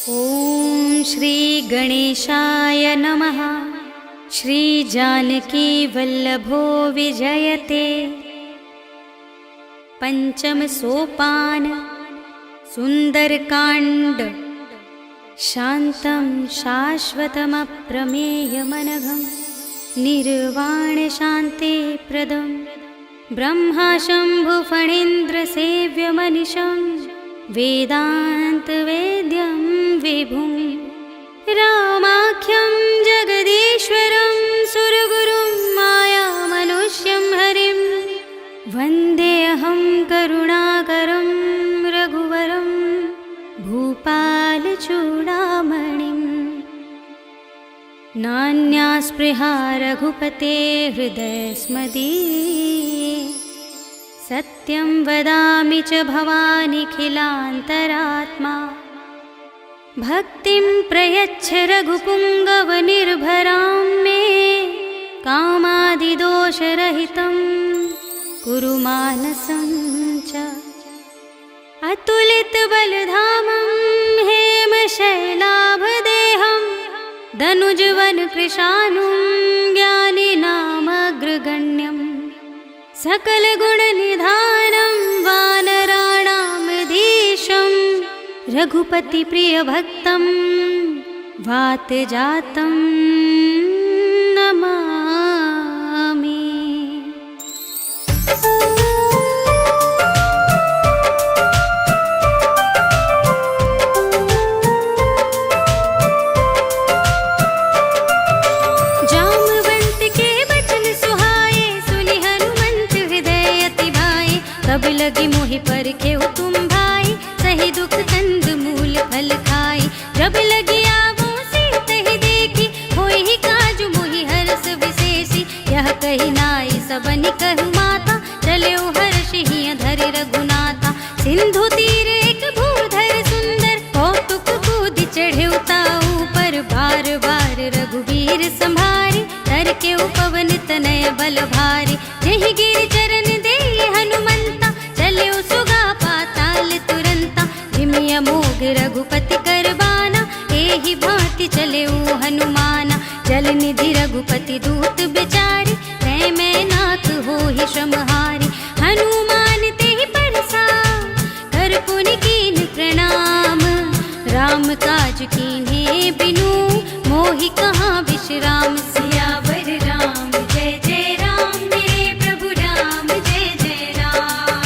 ॐ श्री गणेशाय नमः। श्री जानकी वल्लभो विजयते। पंचम सोपान सुंदरकांड। शांतं शाश्वतमप्रमेयमनघं निर्वाण शांति प्रदं ब्रह्मा शंभु फणीन्द्र सेव्यमनिशं वेदांत वेद्यं विभुं रामाख्यं जगदीश्वरं सुरगुरुं मायामनुष्यं हरिं वन्देऽहं करुणाकरं रघुवरं भूपालचूडामणिं। नान्या स्पृहा रघुपते हृदयस्मदीये सत्यं वदामि च भवानिखिलान्तरात्मा। भक्तिं प्रयच्छ रघुपुङ्गवनिर्भरां मे कामादिदोषरहितं कुरु मानसं च। अतुलितबलधामं हेमशैलाभदेहं दनुजवनकृशानुं ज्ञानिनामग्रगण्यं सकलगुणनिधानं वानराणामधीशं रघुपतिप्रियभक्तं वातजातं नमामि। कब लगी मोहि परखेउ तुम भाई, सही दुख कंद मूल फल खाई। जब लगी आवो सीत ही देखी, होई ही काजु मोहि हरस विशेषी। यह कही नाई सबनि कहु माता, चले हर्ष ही धरि रघुनाथा। सिंधु तीर एक भूधर सुंदर, कौतुक कूदि चढ़ेउ ताऊ पर। बार बार रघुवीर संभारी, तर के पवन तनय बल भारी। जहि गिर चरण दे हनुमंता, चले सुगा पाताल तुरंता। जिमिया मोग रघुपति करबाना, एहि भांति चले हनुमाना। जल निधि रघुपति दूत बिचारी, मैं नाथ हो ही श्रमहारी। हनुमान तेहि परसा, कर पुनि कीन प्रणाम। राम काज कीन्हे बिनु, मोहि कहाँ विश्राम। सियावर राम जय जय राम, मेरे प्रभु राम जय जय राम।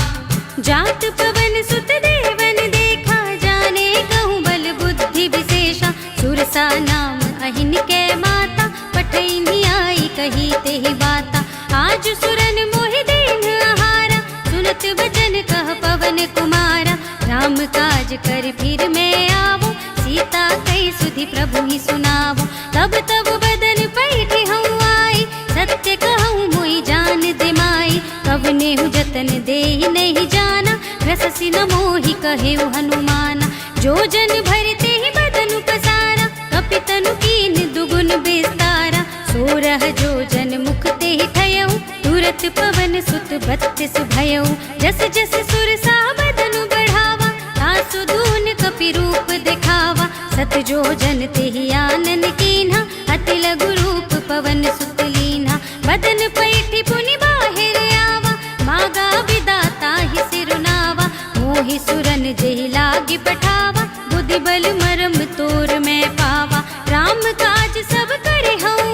जात पवन सुत देवन देखा, जाने कहूँ बल बुद्धि विशेषा। सुरसा नाम अहिन के माता, पठैनी आई कही तेहि बाता। आज सुरन मोहि दीन आहारा, सुनत बचन कह पवन कुमारा। राम काज कर फिर मैं आवो, सीता कई सुधि प्रभु ही सुनावो। तब तब बदन पैठी हूँ आई, सत्य कहूँ मोहि जान दे माई। कवने हूँ जतन दे नहीं जाना, रससि न मोहि कहेउ हनुमाना। जो जन भरते ही बदन पसारा, कपितनु कीन दुगुन विस्तारा। सोरह जो जन मुख ते ही ठयऊ, तुरत पवन सुत 32 भयऊ। जस जस सुरसा बदनु बढ़ावा, तासु दून कपि रूप दिखावा। सत जो जन ते ही आनन कीन्हा, अति लघु रूप पवन सुत लीन्हा। बदन पैठी पुनि बाहिर आवा, मागा विदाता ही सिरुनावा। मोहि सुरन जेहि लागी पठावा, बुद्धि बल मरम तोर मैं पावा। राम काज सब करे हूँ,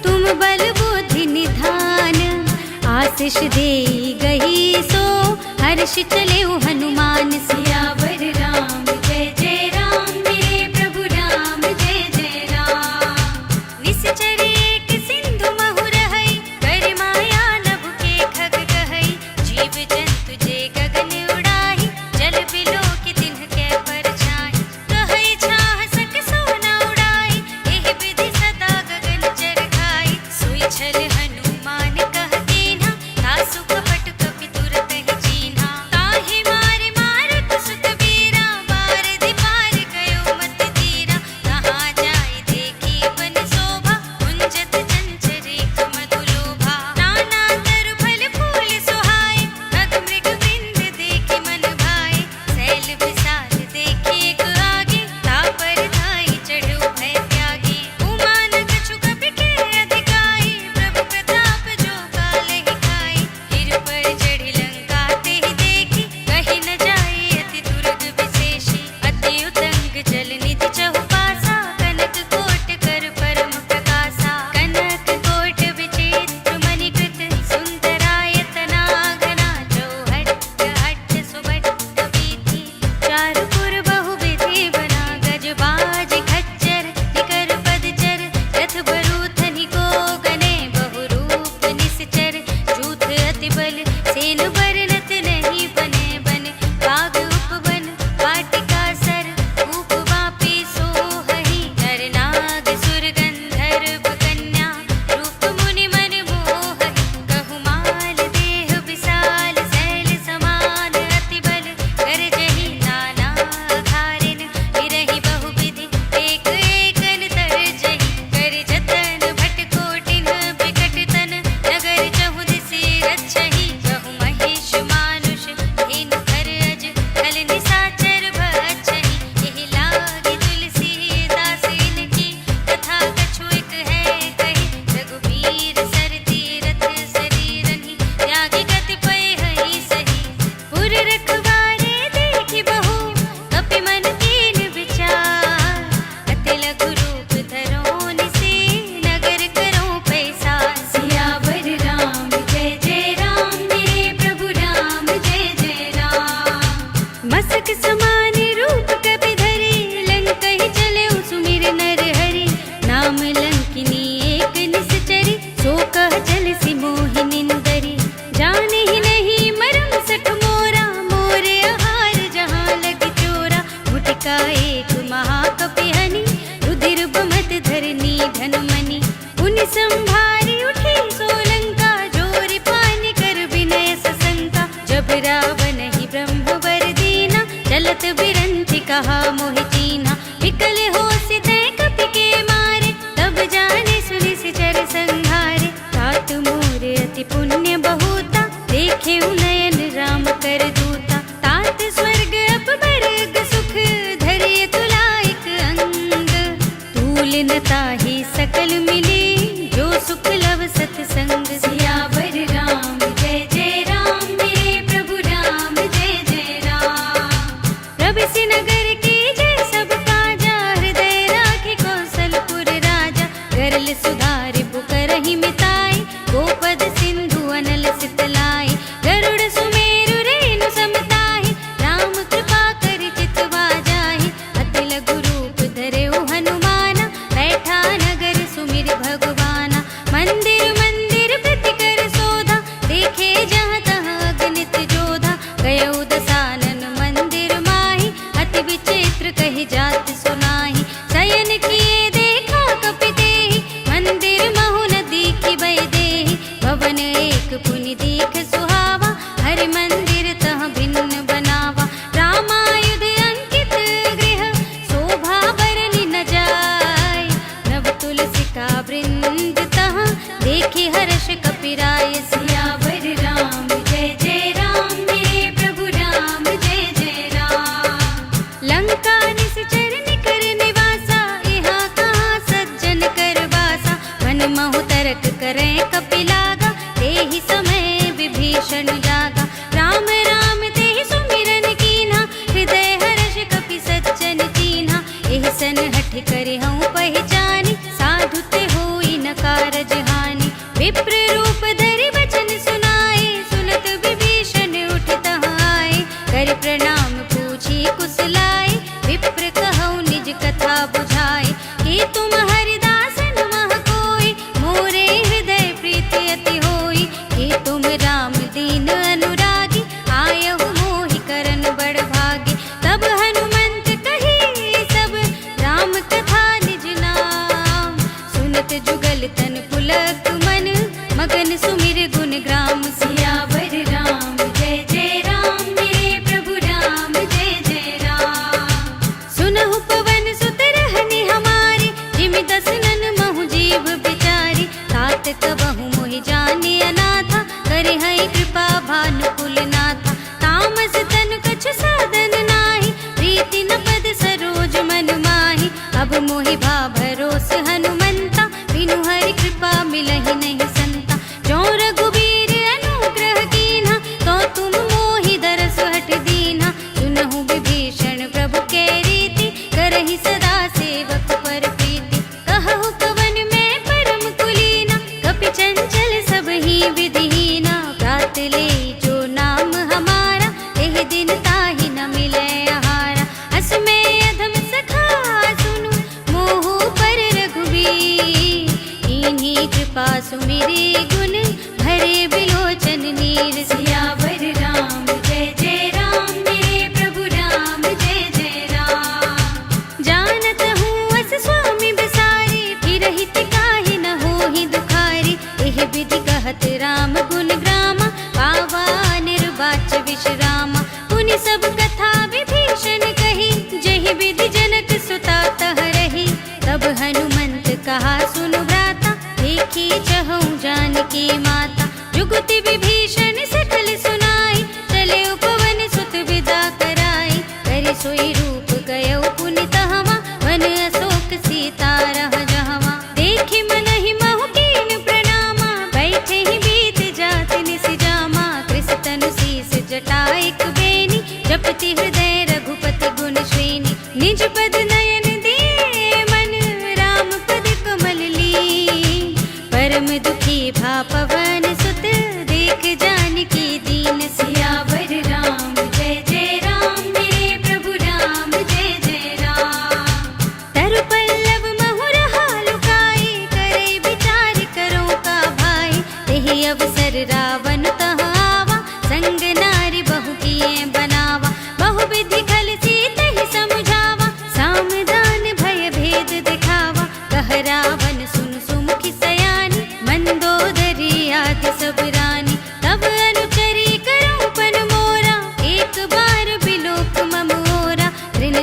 तुम बल बुद्धि निधान। आशीष देई गही सो, हर्ष चले हनुमान। सियावर राम जय जय राम, मेरे प्रभु राम जय जय राम। निश्चर एक सिंधु महु रहई, कर माया नभ के खग कहई। जीव जंतु जे गगन उड़ाही, जल बिलो के तिन्ह के परछाई। कहई छाह सक सोना उड़ाई, एहि विधि सदा गगन चर खाई। सोई छल हनुमान कह कीन्हा, तासु कपट कपि तुरत ही चीन्हा। ताहि मार मारत सुत एक महाकपिहनि, रुधिर बमत धरनी धनमणि। उन संभारी उठी सोलंका, जोर पान कर विनय सशंका। जब रावण ही ब्रह्म वर दीना, चलत बिरंथि कहा मोहि चीन्हा। विकल होश तै कपि के मारे, तब जाने सुनि सिचर संहारे। तात मोर अति पुण्य बहुता, देखे नयन राम कर दूता। तात स्वर्ग अपबर्ग सुख, धरिय तुलाइक अंग। तूल न ताहि सकल मिले, जो सुख लव सतसंग। सियावर राम जय जय राम, मेरे प्रभु राम जय जय राम। प्रभु नगर के जय सब काजा, हृदय राखे कौशलपुर राजा। गरल सुधारि बुकरहि मिताई, गोपद सिंधु अनल सितलाई। गरुड़ सुमेरु रेणु समताहि, राम कृपा करि चितवा जाहि। अति लघु रूप धरेउ हनुमाना, बैठा नगर सुमिर भगवाना। मंदिर मंदिर प्रति कर शोधा, देखे जहाँ तहाँ अगणित जोधा। गयउ दसानन मंदिर माहि, अति विचित्र कहि जाति सुनाहि। शयन किए देखा कपि तेहि, मंदिर महु न दीखि भय देहि। भवन एक पुनि दीख सुहावा, हरि मंदिर तह भिन्न बनावा। रामायुध अंकित गृह, शोभा बरनि न जाय। नव तुलसिका वृंद तह, देखि हर्ष कपिराय। सियावर राम जय जय राम, मेरे प्रभु राम जय जय राम। लंका निश्चर निकर निवासा, यहाँ कहाँ सज्जन कर वासा। मन महु तरक करें कपिलागा, तेहि समय विभीषण जागा। राम राम तेहि सुमिरन कीन्हा, हृदय हर्ष कपि सज्जन चीन्हा। एहि सन हठ करे हऊँ पहचानी, साधु ते होई न कारज हानि। विप्र रूप धरि वचन सुनाए, सुनत विभीषण उठ तहाँ आए। कर प्रणाम पूछी कुशलाए, विप्र कहऊँ निज कथा बुझाए। कि तुम हरिदासन मह कोई, मोरे हृदय प्रीति अति होई। कि तुम राम दीन अनुरागी, आयहु मोहि करन बड़ भागी। तब हनुमंत कही सब, राम कथा निज नाम। सुनत जुगल तन पुलक मन, मगन सुमिर गुण ग्राम। सियावर राम जय जय राम, मेरे प्रभु राम जय जय राम। सुनहु पवन सुत रहनि हमारी, जिमि दसनन महु जीव बिचारी। तात कबहु मोहि जाने अनाथा, करे हई कृपा भानुकुल नाथा। तामस तन कछु साधन नाही, प्रीति न पद सरोज मन माहि। अब मोहि भा भरोस हनुमंता, बिनु हरि कृपा मिलहि नहीं संता। जो रघुबीर अनुग्रह कीन्हा, तो तुम मोहि दरस हट दीन्हा। सुनहु विभीषण प्रभु के रीति, करहि सदा सेवक पर प्रीति। कहु कवन में परम कुलीना, कपि चंचल सब ही विधिहीना। प्रात ले जो नाम हमारा, एहि दिन ताहि न मिलै आहारा। अस में अधम सखा सुनु, मोहु पर रघुबीर। कीन्ही कृपा सुमिरि गुण, भरे बिलोचन नीर। सियावर राम जय जय राम, मेरे प्रभु राम जय जय राम। जानत हूँ अस स्वामी बिसारी, फिरहि तिकाहि न होहि दुखारी। एहि विधि कहत राम गुण ग्रामा, पावा निर्वाच विश्रामा। पुनि सब कथा विभीषण कही, जहि विधि जनक सुता तह रही। तब हनुमंत कहा सुनु भ्राता, देखी चहु जानकी माता। जुगति विभीषण सकल सुनाई, चले उपवन सुत विदा कराई। करि सोई रूप गयउ पुनि तहवा, वन अशोक सीता रह जहवा। देखि मनहि महु कीन प्रणामा, बैठे ही बीत जात निस जामा। कृस तनु शीस जटा एक बेनी, जपति हृदय रघुपति गुण श्रेणी। निज पद नयन दिए मन, राम पद कमल ली। परम दुखी भा पवन सुत, देख जानकी दीन। सियावर राम जय जय राम, मेरे प्रभु राम जय जय राम। तरु पल्लव महु रहा लुकाई, करे विचार करो का भाई। तेहि अवसर रावण तह आवा, संग नारी बहु किए बनावा। बहु विधि खल सी तहि समझावा,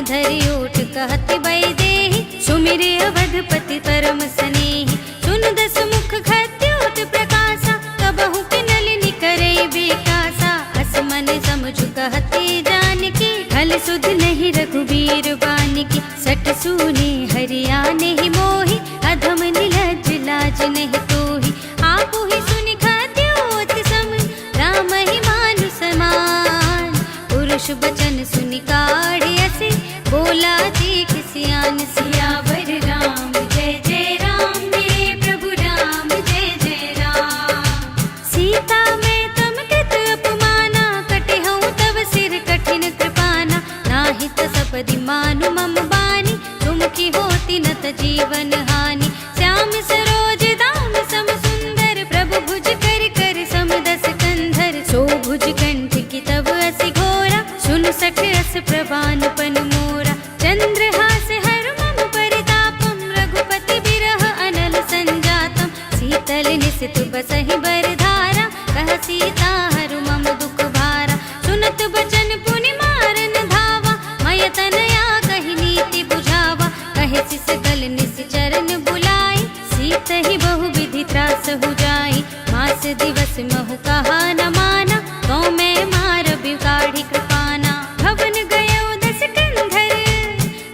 धरि ओठ कहत वैदेही, सुमिरे अवधपति परम स्नेही। सुन दस मुख खद्योत प्रकाशा, कबहु किनलिनि करई बेकासा। अस मन समझु कहते जानकी, खल सुध नहीं रघुबीर बानिकी। सट सूने हरिया नहीं मोहि, अधम निलज्ज लाज नहीं तोहि। आपु ही सुनि खद्योत सम, राम ही मानु समान। पुरुष बचन सुनि काढ़ असे, बोला चीख सियान। सियावर राम जय जय राम, मेरे प्रभु राम जय जय राम। सीता मैं तम कृत अपमाना, कटे हूँ तव सिर कठिन कृपाना। नाहि त सपदि मानु मम बानी, तुम की होती न त जीवन हानि। श्याम सरोज दाम सम सुंदर, प्रभु भुज कर कर सम दस कंधर। सो भुज कंठ की तब असि घोरा, सुन सठ अस प्रभान पन मोरा। चंद्रहास हर मम परितापम, रघुपति बिरह अनल संजातम। शीतल निसित बसहि बरधारा, कह सीता हरु मम दुख भारा। सुनत बचन पुनि मारन धावा, मय तनया कहि नीति बुझावा। कहे सिसकल निश्चरण बुलाई, सीत ही बहु विधि त्रास हो जाई। मास दिवस महु कहा न माना, तो मैं मार बिगाड़ी कृपाना। भवन गयो दस कंधर,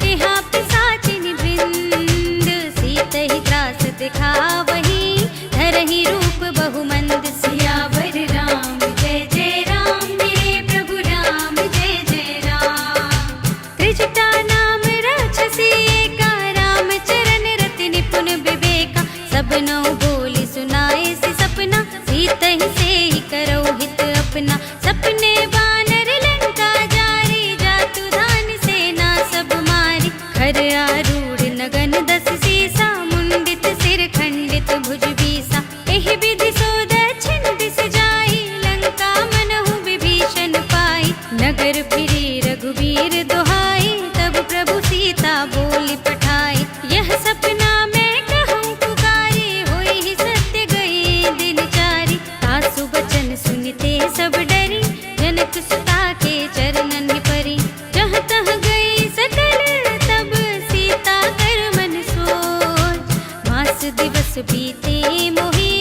तिहा पिशाचिनि वृंद। सीत ही त्रास दिखावही, धरहि रूप बहुमंद। सियावर राम जय जय राम, मेरे प्रभु राम जय जय राम। त्रिजटा नाम राक्षसी एका, राम चरण रति निपुण विवेका। सबनौ बोली सुनाए सि सपना, सीत ही से ही करो हित अपना। सपने बानर लंका जारी, जातु धान सेना सब मारी। खर आरूढ़ नगन दस सीसा, मुंडित सिर खंडित भुज बीसा। एहि विधि सो दक्षिण दिस जाई, लंका मनहु विभीषण पाई। नगर फिरी रघुबीर दुहाई, तब प्रभु सीता बोली पठाई। यह सपना मैं कहूँ पुकारी, होई ही सत्य गई दिन चारी। सासु बचन सुनते सब डरी, जनक सुता के चरणन परी। जहाँ तहाँ गई सकल तब, सीता कर मन सोच। मास दिवस बीते मोहि,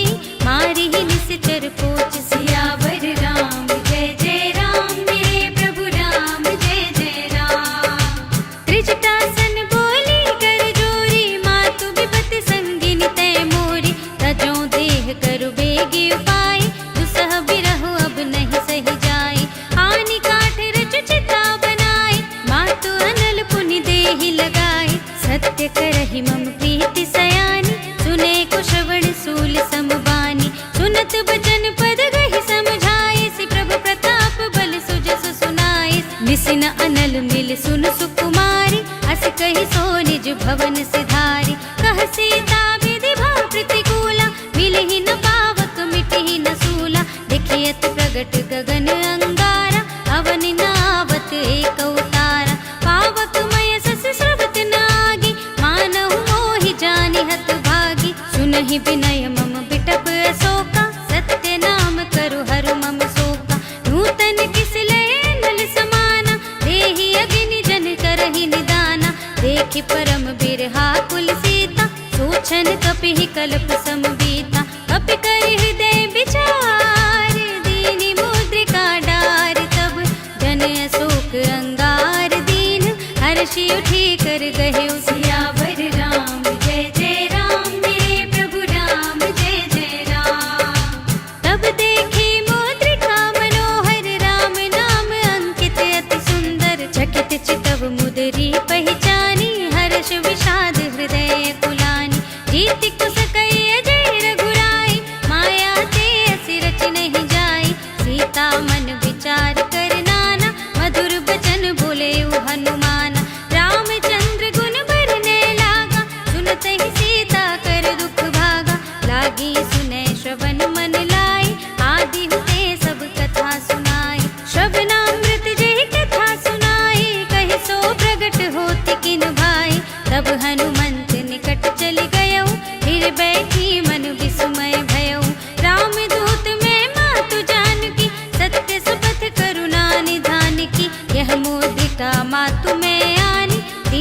मारी ही निश्चर पोच। सियावर राम जय जय राम, मेरे प्रभु राम जय जय राम। त्रिजटासन बोली कर जोरी, मातु विपति संगिनी तय मोरी। तजो देह करु बेगी उपाय, दुसह बिरहु अब नहीं सही जाई। आनी काठ रचु चिता बनाई, मातु अनल पुनि देहि लगाई। सत्य करहि मम प्रीति सयानी, सुने को श्रवण सूल समबानी। सुनत बचन पद गहि समझाए, सि प्रभु प्रताप बल सुजस सुनाए। निसिन अनल मिल सुन सुकुमारी, अस कहि सो निज भवन सिधारी। कह सीता विधि भाव प्रतिकूला, मिलहि न पावक मिटहि न सूला। देखियत प्रगट गगन अंगारा, अवन नावत एक उतारा। पावक मय सस स्रवत नागी, मानहु मोहि जानि हत भागी। सुनहि विनय मम बिटप अशोका, सत्य नाम करु हरु मम शोका। नूतन किस लय नल समाना, देहि अग्नि जन करहि निदाना। देखि परम बिरहा कुल सीता, सोचन कपिहि कल्प समबीता। कपि कर हृदय विचार, दीनि मुद्रिका डार। तब जन अशोक अंगार दीन, हर्षि उठी कर गहे। सियावर राम जय जय राम, मेरे प्रभु राम जय जय राम। तब देखी मुद्रिका मनोहर, राम नाम अंकित अति सुंदर। चकित चितव मुदरी पहचानी, हर्ष विषाद हृदय कुलानी। जीति कुस कई अजय रघुराई, माया ते असि रच नहीं जाई। सीता मन विचार कर नाना, मधुर बचन बोले हनुमाना। रामचंद्र गुण बरने लागा, सुनत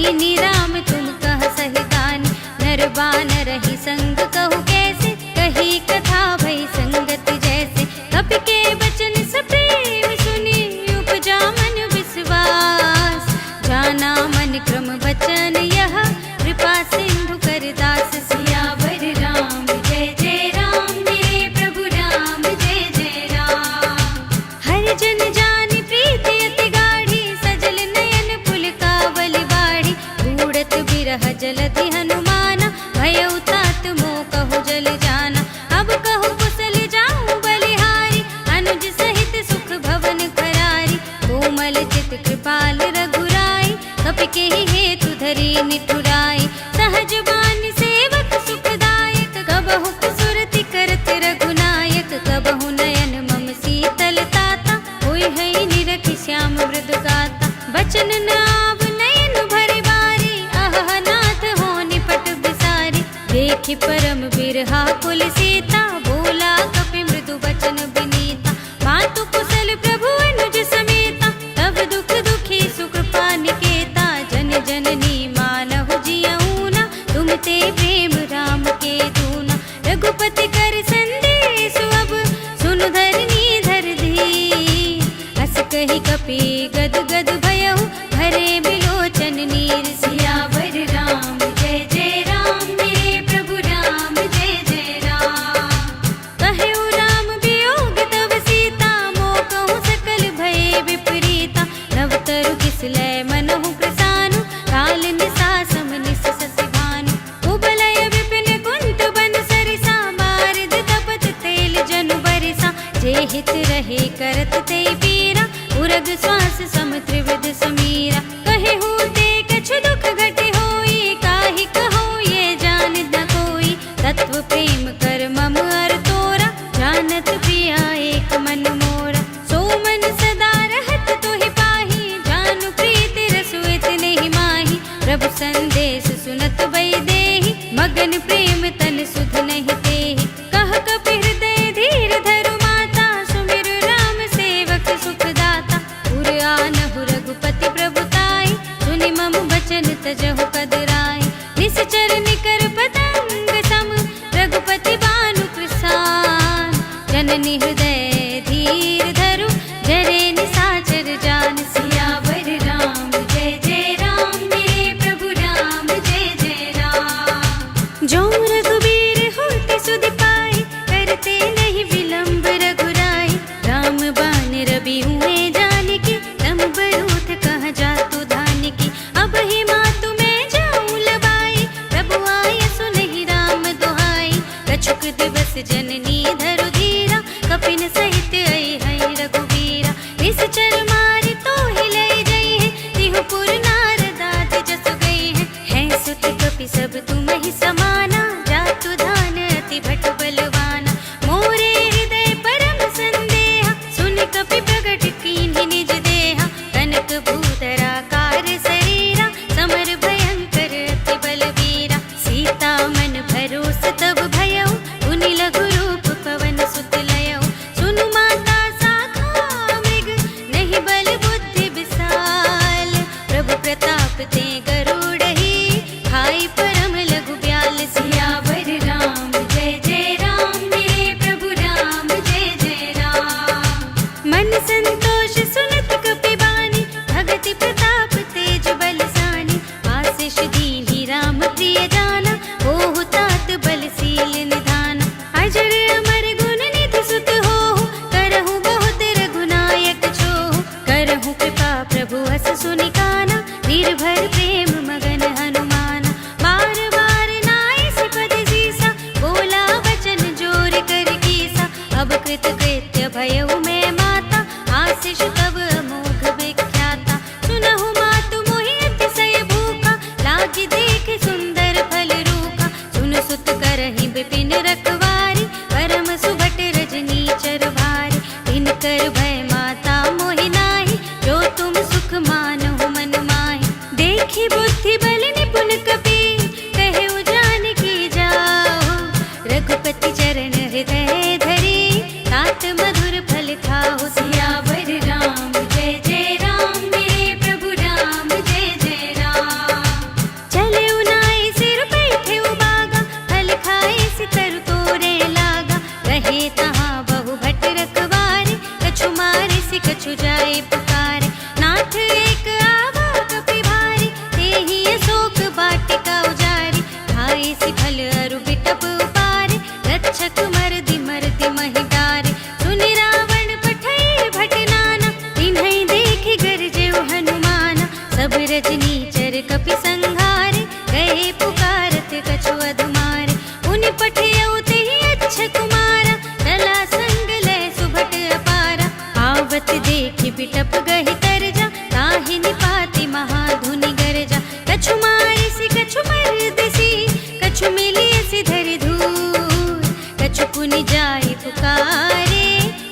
कीनी राम तुम कह सही दानी, नर बानर ही संग कहु कैसे, कही कथा भई संगत जैसे। कपि के बचन सप्रेम सुनी, उपजा मन विश्वास, जाना मन क्रम बचन यह, कृपा सिंधु कर दास। सियावर राम जय जय राम, मेरे प्रभु राम जय जय राम। हर जन जानि प्रीति अति गाढ़ी, सजल नयन पुलकावल बाढ़ी। बूढ़त बिरह जलधि हनुमाना, भयउ तात मोह कहु जल जाना। अब कहु कुशल जाऊं बलिहारी, अनुज सहित सुख भवन करारी। कोमल चित कृपाल रघुराई, कपि केहि हेतु धरि निठुराई। सहज बान सेवक सुखदायक, कबहु सुरति करत रघुनायक। कबहु नयन मम शीतल ताता, होय है निरखि श्याम मृदु गाता। बचन न आव नयन भरि बारी, अहह नाथ हो निपट बिसारी। देखि परम बिरहा कुल सीता, बोला कपि मृदु बचन बिनीता। मातु कुशल प्रभु अनुज समेता, तब दुख दुखी सुकृपा निकेता। जन जननी मानहु जियऊना, तुम ते प्रेम राम के दूना। रघुपति कर संदेश अब, सुनु धरनी धर धी। हस कहि कपि गद गद भयहु, भरे बिलोचन नीर। सियावर राम जय जय राम, मेरे प्रभु राम जय जय राम। कहु राम वियोग तव सीता, मोह कहु सकल भय विपरीता। नव तरु किसलय मनहु प्रसानु, काल निसा सम निस ससि भानु। उबलय विपिन कुंत बन सरिसा, बारिद तपत तेल जनु बरिसा। जे हित रहे करत ते पीरा, उरग श्वास सम त्रिविध समीरा। कहे हो ते कछु दुख घटे होई, काहि कहो ये जान न कोई। तत्व प्रेम कर मम अर तोरा, जानत प्रिया एक मन मोरा। सो मन सदा रहत तोहि पाही, जानु प्रीति रसु इतने ही माही। प्रभु संदेश सुनत बई देहि, मगन प्रेम तन सुध नहीं तेहि। कह कपि हृदय धीर धरु माता, सुमिर राम सेवक सुख दाता। उर आनहु रघुपति प्रभुताई, सुनि मम बचन तजहु कदराई। निश्चर निकर पतंग सम, रघुपति बानु कृसान। जननी हृदय धीर धरु, जरे निसाचर जान। सियावर राम जय जय राम, मेरे प्रभु राम जय जय राम। जो रघुबीर होते सुधि पाई, करते नहीं विलंब रघुराई। राम बान रवि हुए जानकी, तम बरूथ कह जातु धानिकी। अब ही मातु मैं जाऊं लबाई, प्रभु आय सुनहि राम दुहाई। कछुक दिवस जननी धरु धीरा, कपिन सहित आई है रघुवीरा। निश्चर मारि तोहि लई जई है, तिहुपुर नारदात जस गई है। हैं सुत कपि सब तुम ही समाना, जातु धान अति भट बलवाना। मोरे हृदय परम संदेहा, सुन कपि प्रगट कीन्हि निज देहा। कनक भूधरा कार शरीरा, समर भयंकर अति बलवीरा। सीता मन भरोस तब भयउ, पुनि लघु रूप पवन सुत लयउ। सुनु माता साखा मृग, नहीं बल बुद्धि विशाल। प्रभु प्रताप ते गरुड़हि, खाई परम लघु ब्याल। सियावर राम जय जय राम, मेरे प्रभु राम जय जय राम। मन संतोष सुनत कपि बानी, भगति प्रताप तेज बलसानी। आशीष दीन्हि राम प्रिय जाना, ओहु तात बलशील निधाना। अजर अमर गुण निधि सुत होहु, करहु बहुत रघुनायक छोहु। करहु कृपा प्रभु हस सुनि काना, निर्भर प्रेम मगन हनुमाना। बार बार नाइ सिपद सीसा, बोला वचन जोर कर कीसा। अब कृत कृत्य भयउ मैं माता, आशीष तब अमोघ विख्याता। सुनहु मातु मोहि अतिशय भूखा, लागी देख सुंदर फल रूखा। सुन सुत करहि विपिन रखवारी, परम सुभट रजनी चर भारी। तिनकर भय माता मोहि नाही, जो तुम सुख मानहु मन माहि। देखि बुद्धि बल निपुण कपि, कहे जानकी जाओ। रघुपति चरण हृदय धरी, तात मधुर फल खाओ। सियावर राम जय जय राम, मेरे प्रभु राम जय जय राम। बेसी फल अरु बिटप उपारे, रक्षक मरदि मरदि महि डारे। सुनि रावण पठई भटनाना, तिन्हई देखि गरजेउ हनुमाना। सब रजनीचर कपि संहारे, गए पुकारत कछु अधुमारे। उनि पठियउ तेहि अच्छ कुमारा, चला संग लय सुभट अपारा। आवत देखि बिटप गहि तरजा, ताहि निपाति महाधुनि गरजा। कछु मारिसि कछु मरदिसि, कछु मिलियसि धरि धूर। कछु पुनि जाहि पुकारे,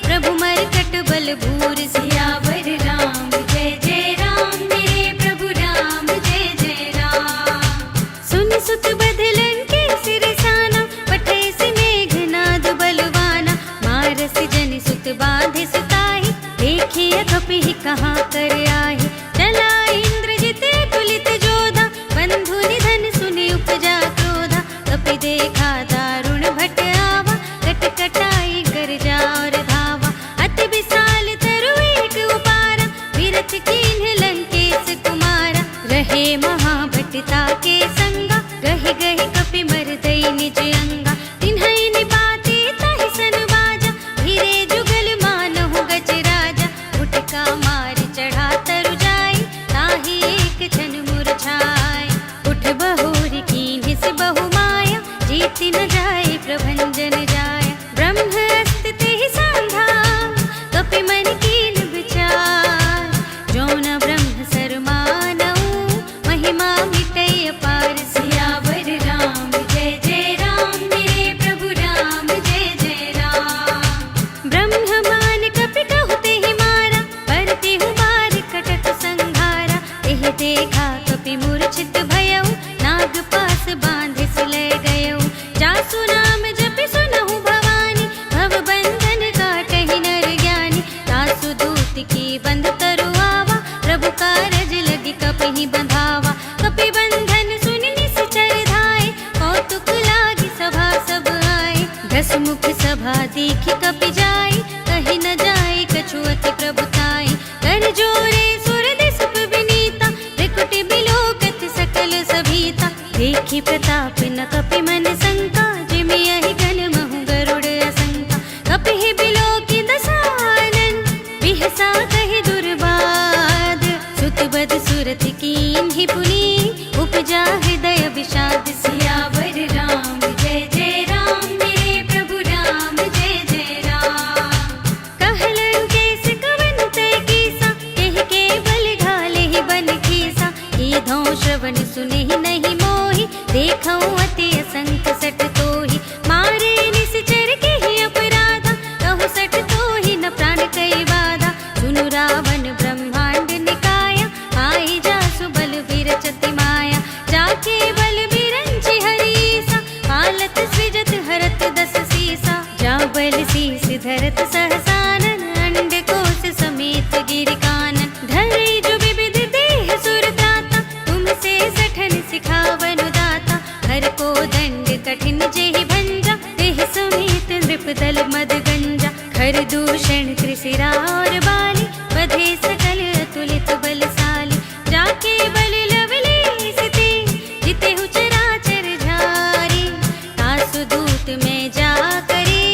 प्रभु मरकट बल भूर। सियावर राम जय जय राम, मेरे प्रभु राम जय जय राम। सुनि सुत बदलन के सिरसाना, पठैसि मेघनाद बलवाना। मारसि जनि सुत बाँधि सुताहि, देखिय कपिहि कहाँ कर आहि। चला इंद्रजित तुलित जोधा, बंधु निधन सुनि उपजा क्रोधा। कपि देखा दारुण भट आवा, कटकटाई गरजा और धावा। अति विशाल तरु एक उपारा, विरथ कीन्ह लंकेश कुमारा। रहे महाभटता के संगा, गहि गहि कपि मरदई निज अंगा। तिन्हई निपाति तहि सन बाजा, धीरे जुगल मानहु गज राजा। उठका मार चढ़ा तरु जाई, ताहि एक क्षण मुरझाई। उठ बहुरी कीन्हिस बहु माया, जीति न जाय प्रभंजन जाय। ब्रह्म अस्त्र तेहि सांधा, कपि मन कीन विचार। जो न ब्रह्म सर मानऊ, महिमा मिटै अपार। सियावर राम जय जय राम, मेरे प्रभु राम जय जय राम। ब्रह्म मान कपि कहु तेहि मारा, पर तेहु मार कटक संघारा। तेहि देखा कपि मूर्छित भयउ, नाग पास बाँधिस लय गयउ। जासु नाम जपि सुनहु भवानी, भव बंधन काटहि नर ज्ञानी। तासु दूत की बंध तरु आवा, प्रभु कारज लगी कपिहि बंधावा। कपि बंधन सुनि निश्चर धाय, कौतुक लागी सभा सब आए। दस मुख सभा देखि कपि जाय, कहि न जाय कछु अति प्रभुताई। कर जोरे सुर दिसप विनीता, त्रिकुटि बिलोकत सकल सभीता। देखि प्रताप न कपि मन शंका, जिमियहि गण महु गरुड़ असंका। कपिहि बिलोकि दसानन, बिहसा कहि दुर्बाद। सुत बद सुरति कीन्हि पुनि, उपजा हृदय विषाद। सियावर राम जय जय राम, मेरे प्रभु राम जय जय राम। कहलन केस कवन तय कीसा, केहि के बल घालेहि बन खीसा। कीधौ श्रवण सुनेहि नहीं मोहि, देखौ अति असंख सठ तोहि। मारे निश्चर केहि अपराधा, कहु सठ तोहि न प्राण कई बाधा। सुनु रावण ब्रह्मांड निकाया, आई जासु बल विरचति माया। जाके बल बिरंचि हरीसा, हालत सृजत हरत दस सीसा। जा बल शीस धरत सहसानन, अंड कोश समेत गिरि कानन। धरे जो विविध देह सुर त्राता, तुमसे सठन सिखावनु दाता। हर को दंड कठिन जेहि भंजा, तेहि समेत नृपदल मद गंजा। खर दूषण त्रिशिरा और बाली, बधे सकल अतुलित बलशाली। जाके बल लवलेश ते, जितेहु चराचर झारी। तासु दूत में जा करे,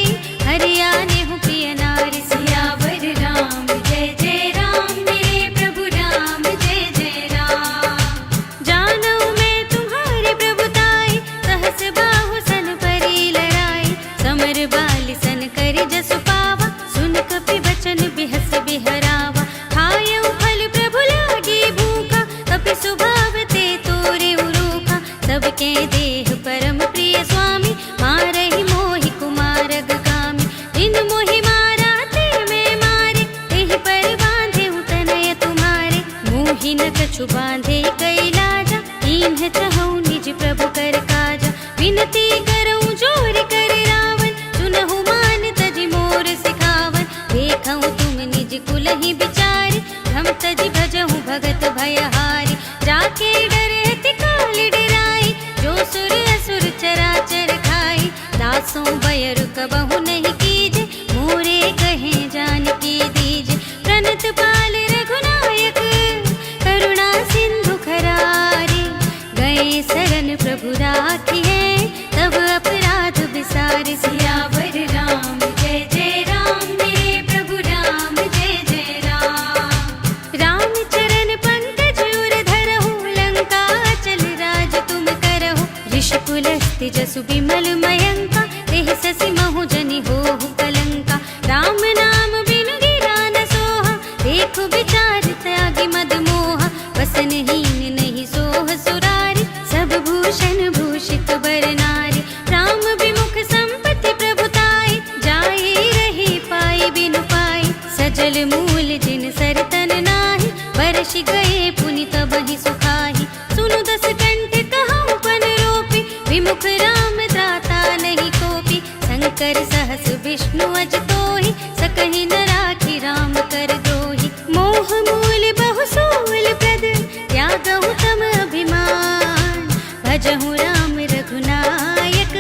हरियानेहु प्रिय नारी। सियावर राम जय जय राम, मेरे प्रभु राम जय जय राम। जानऊ मैं तुम्हारी प्रभुताई, सहस बाहु सन परी लड़ाई। समर बाली सन करि जसु पावा, सुन कपि बचन बिहस बिहरावा। खायऊ फल प्रभु लागी भूखा, कपि स्वभाव ते तोरे उरूखा। सबके देह परम प्रिय स्वामी, मारहि मोहि कुमारग कामी। जिन मोहि मारा ते मैं मारे, तेहि पर बांधे तनय तुम्हारे। मोहि न कछु बांधे कई लाजा, कीन्ह चहु निज प्रभु कर काजा। विनती करऊँ जोर कर रावण, सुनहु मान तजि मोर सिखावन। देखऊँ तुम निज कुलहि बिचारी, हम तजि भजहु भगत भयहारी। जाके डरति काल डराई, जो सुर असुर चराचर खाई। दासों बयरु कबहु नहीं कीजे, मोरे कहे जानकी दीजे। प्रणत पाल रघुनायक, करुणा सिंधु खरारे। गए शरण प्रभु राखिए, पति जसु बिमल मयंका, देह ससि महु जनि होहु कलंका। राम नाम बिनु गिरा न सोहा, देखु विचार त्यागी मद मोहा। वसनहीन नहीं सोह सुरारी, सब भूषण भूषित बर नारी। राम विमुख संपत्ति प्रभुताई, जाए रही पाई बिनु पाई। सजल मूल जिन सरतन नाही, बरसि गए पुनि तबहि सुखाहि। सुनु दस कंठ कहउँ पन रोपी, विमुख राम दाता नहीं कोपी। शंकर सहस विष्णु अज तोहि, सकहि न राखि राम कर द्रोहि। मोह मूल बहु सूल प्रद, त्यागहु तम अभिमान। भजहु राम रघुनायक,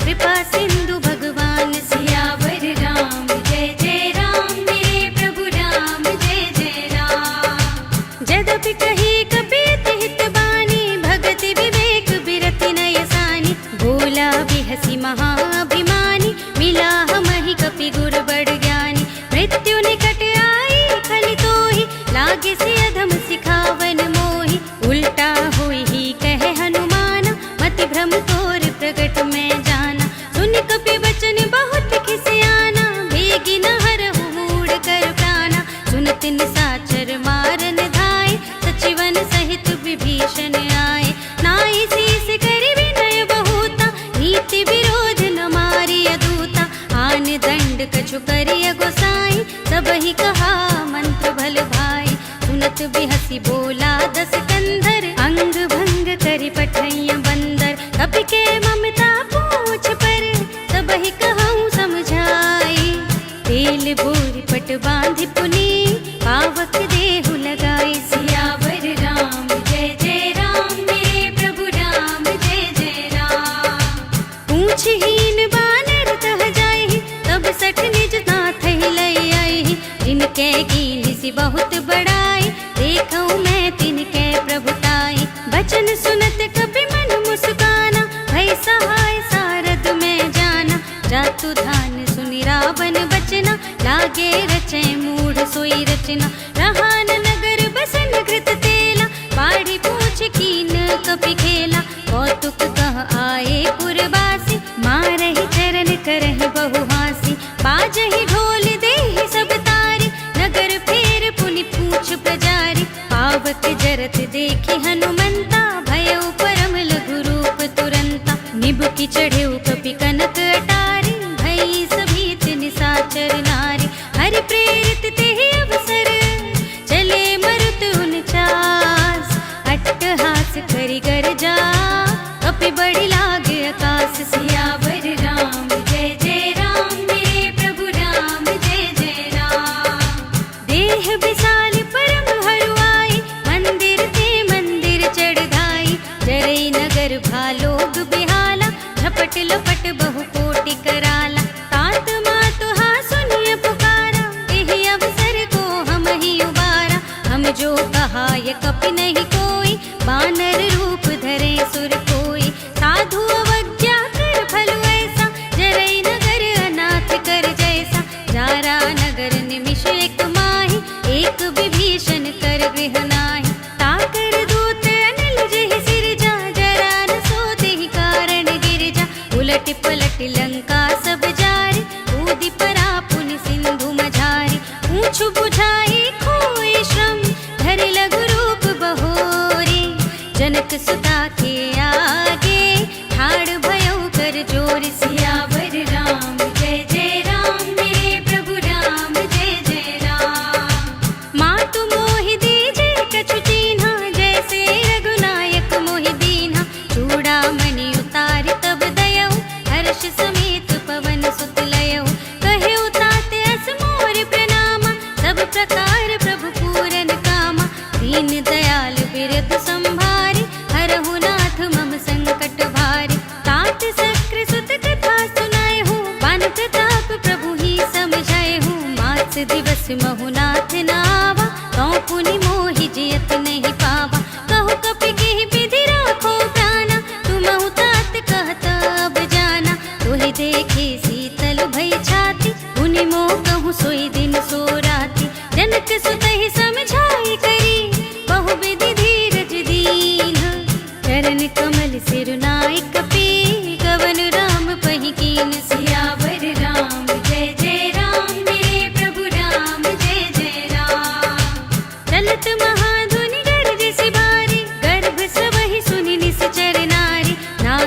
कृपा सिंधु भगवान। सियावर राम जय जय राम, मेरे प्रभु राम जय जय राम। जदपि कही कपीत हित बानी, भगति विवेक बिरति नय सानी। बोला बिहसी महाभिमानी, मिला हमहि कपि गुर बड़ ज्ञानी। मृत्यु निकट आई खलि तोहि, लागे से अधम सिखावन मोहि। उल्टा होई ही कहे हनुमान, मति भ्रम तोर प्रगट में जाना। सुन कपि बचन बहुत खिसियाना, भेगी न हरहु मूढ़ कर प्राणा। सुनत निशाचर मारन धाय, सचिवन सहित विभीषण आए। नाई शीस करि विनय बहुता, नीति विरोध न मारिय दूता। आन दंड कछु करिय गोसाई, सबहि कहा मंत्र भल भाई। सुनत बिहसी बोला दस कंधर, अंग भंग करि पठैया बंदर। कपि के ममता पूछ पर, सबहि कहउँ समझाई। तेल बोर पट बांधि पुनि, पावक देहु लगाई। सियावर राम जय जय राम, मेरे प्रभु राम जय जय राम। पूछहीन बानर तह जाहि, तब सठ निज नाथ लय आहि। जिनके कीन्हि सि बहुत बड़ाई, देखऊँ मैं तिनके प्रभुताई। बचन सुनत कपि मन मुस्काना, भय सहाय सारद में जाना। जातु धान सुनि रावण बचना, लागे रचै मूढ़ सोई रचना। रहा न नगर बसन घृत तेला, बाढ़ी पूछ कीन कपि खेला। कौतुक कह आए पुरवासी, मारहि चरण करहि बहु हासी। बाजहि ढोल देहि सब तारी, नगर फेर पुनि पूछ प्रजारी। पावक जरत देखि हनुमंता, भयउ परम लघु रूप तुरंता। निबुकि चढ़ेउ कपि कनक अटारी, भई सभीत निशाचर नारी। हरि प्रेरित तेहि अवसर, चले मरुत उनचास। अट्टहास करि गर्जा, कपि बड़ि लागे आकाश। सियावर राम जय जय राम, मेरे प्रभु राम जय जय राम। देह विशाल परम हरुआई, मंदिर ते मंदिर चढ़ाई। जरई नगर भालोग बिहाला, झपट लपट बहु कोटि कराला। तात मातु हा सुनिय पुकारा, एहि अवसर को हम ही उबारा। हम जो कहा ये कपि नहीं कोई, बानर रूप धरे सुर कोई। साधु अवज्ञा कर फलु ऐसा, जरई नगर अनाथ कर जैसा। जारा नगर निमिष एक माहि, एक विभीषण कर गृह नाहि। ताकर दूत अनिल जहि सिरजा, जरा न सो तेहि कारण गिरजा। उलट पलट लंका सब जारी, कूदि परा पुनि सिंधु मझारी। पूछु बुझाई खोई श्रम, धरि लघु रूप बहोरी। जनक सुता के आगे, ठाड़ भयउ कर जोर। सियावर राम जय जय राम, मेरे प्रभु राम जय जय राम। मातु मोहि दीजे कछु चीन्हा, जैसे रघुनायक मोहि दीन्हा। चूड़ामणि उतारि तब दयउ, हर्ष समेत पवन सुत लयउ। कहेउ तात अस मोर प्रणामा, सब प्रकार प्रभु पूरन कामा। दीन दयाल बिरधु संभारी, हरहु नाथ मम संकट भारी। तात शक्र सुत कथा सुनाएहु, बान प्रताप प्रभु ही समझाएहु। मास दिवस महु नाथ नावा, तौ पुनि मोहि जियत नहीं पावा। कहु कपि केहि विधि राखो प्राणा, तुमहु तात कहत अब जाना। तोहि देखे शीतल भई छाती, पुनि मोह कहूँ सोई दिन सो राती। जनक सुतहि समझाई करी, बहुविधि धीरज दीन। चरण कमल सिरु नाई कपि,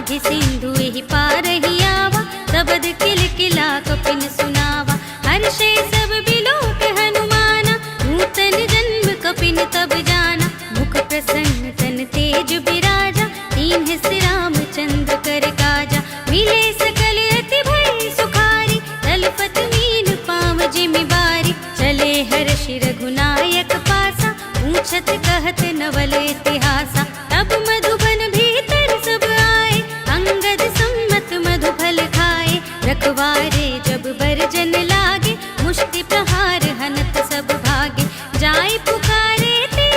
माघे सिंधु एहि पार ही आवा, सबद किलकिला कपिन सुनावा। हर्षे सब बिलोक हनुमाना, नूतन जन्म कपिन तब जाना। मुख प्रसन्न तन तेज बिराजा, दीन है रामचंद्र कर काजा। मिले सकल अति भय सुखारी, तलपत मीन पाव जिमि बारी। चले हर्षि रघुनायक पासा, पूछत कहत नवल इतिहासा। तब मधुबन भीतर सब आए, अंगद सम्मत मधु फल खाए। रखवारे जब बरजन लागे, मुष्टि प्रहार हनत सब भागे। जाय पुकारे ते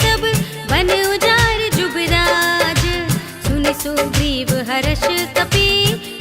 सब, बन उजार जुबराज। सुनि सुग्रीव हर्ष कपि,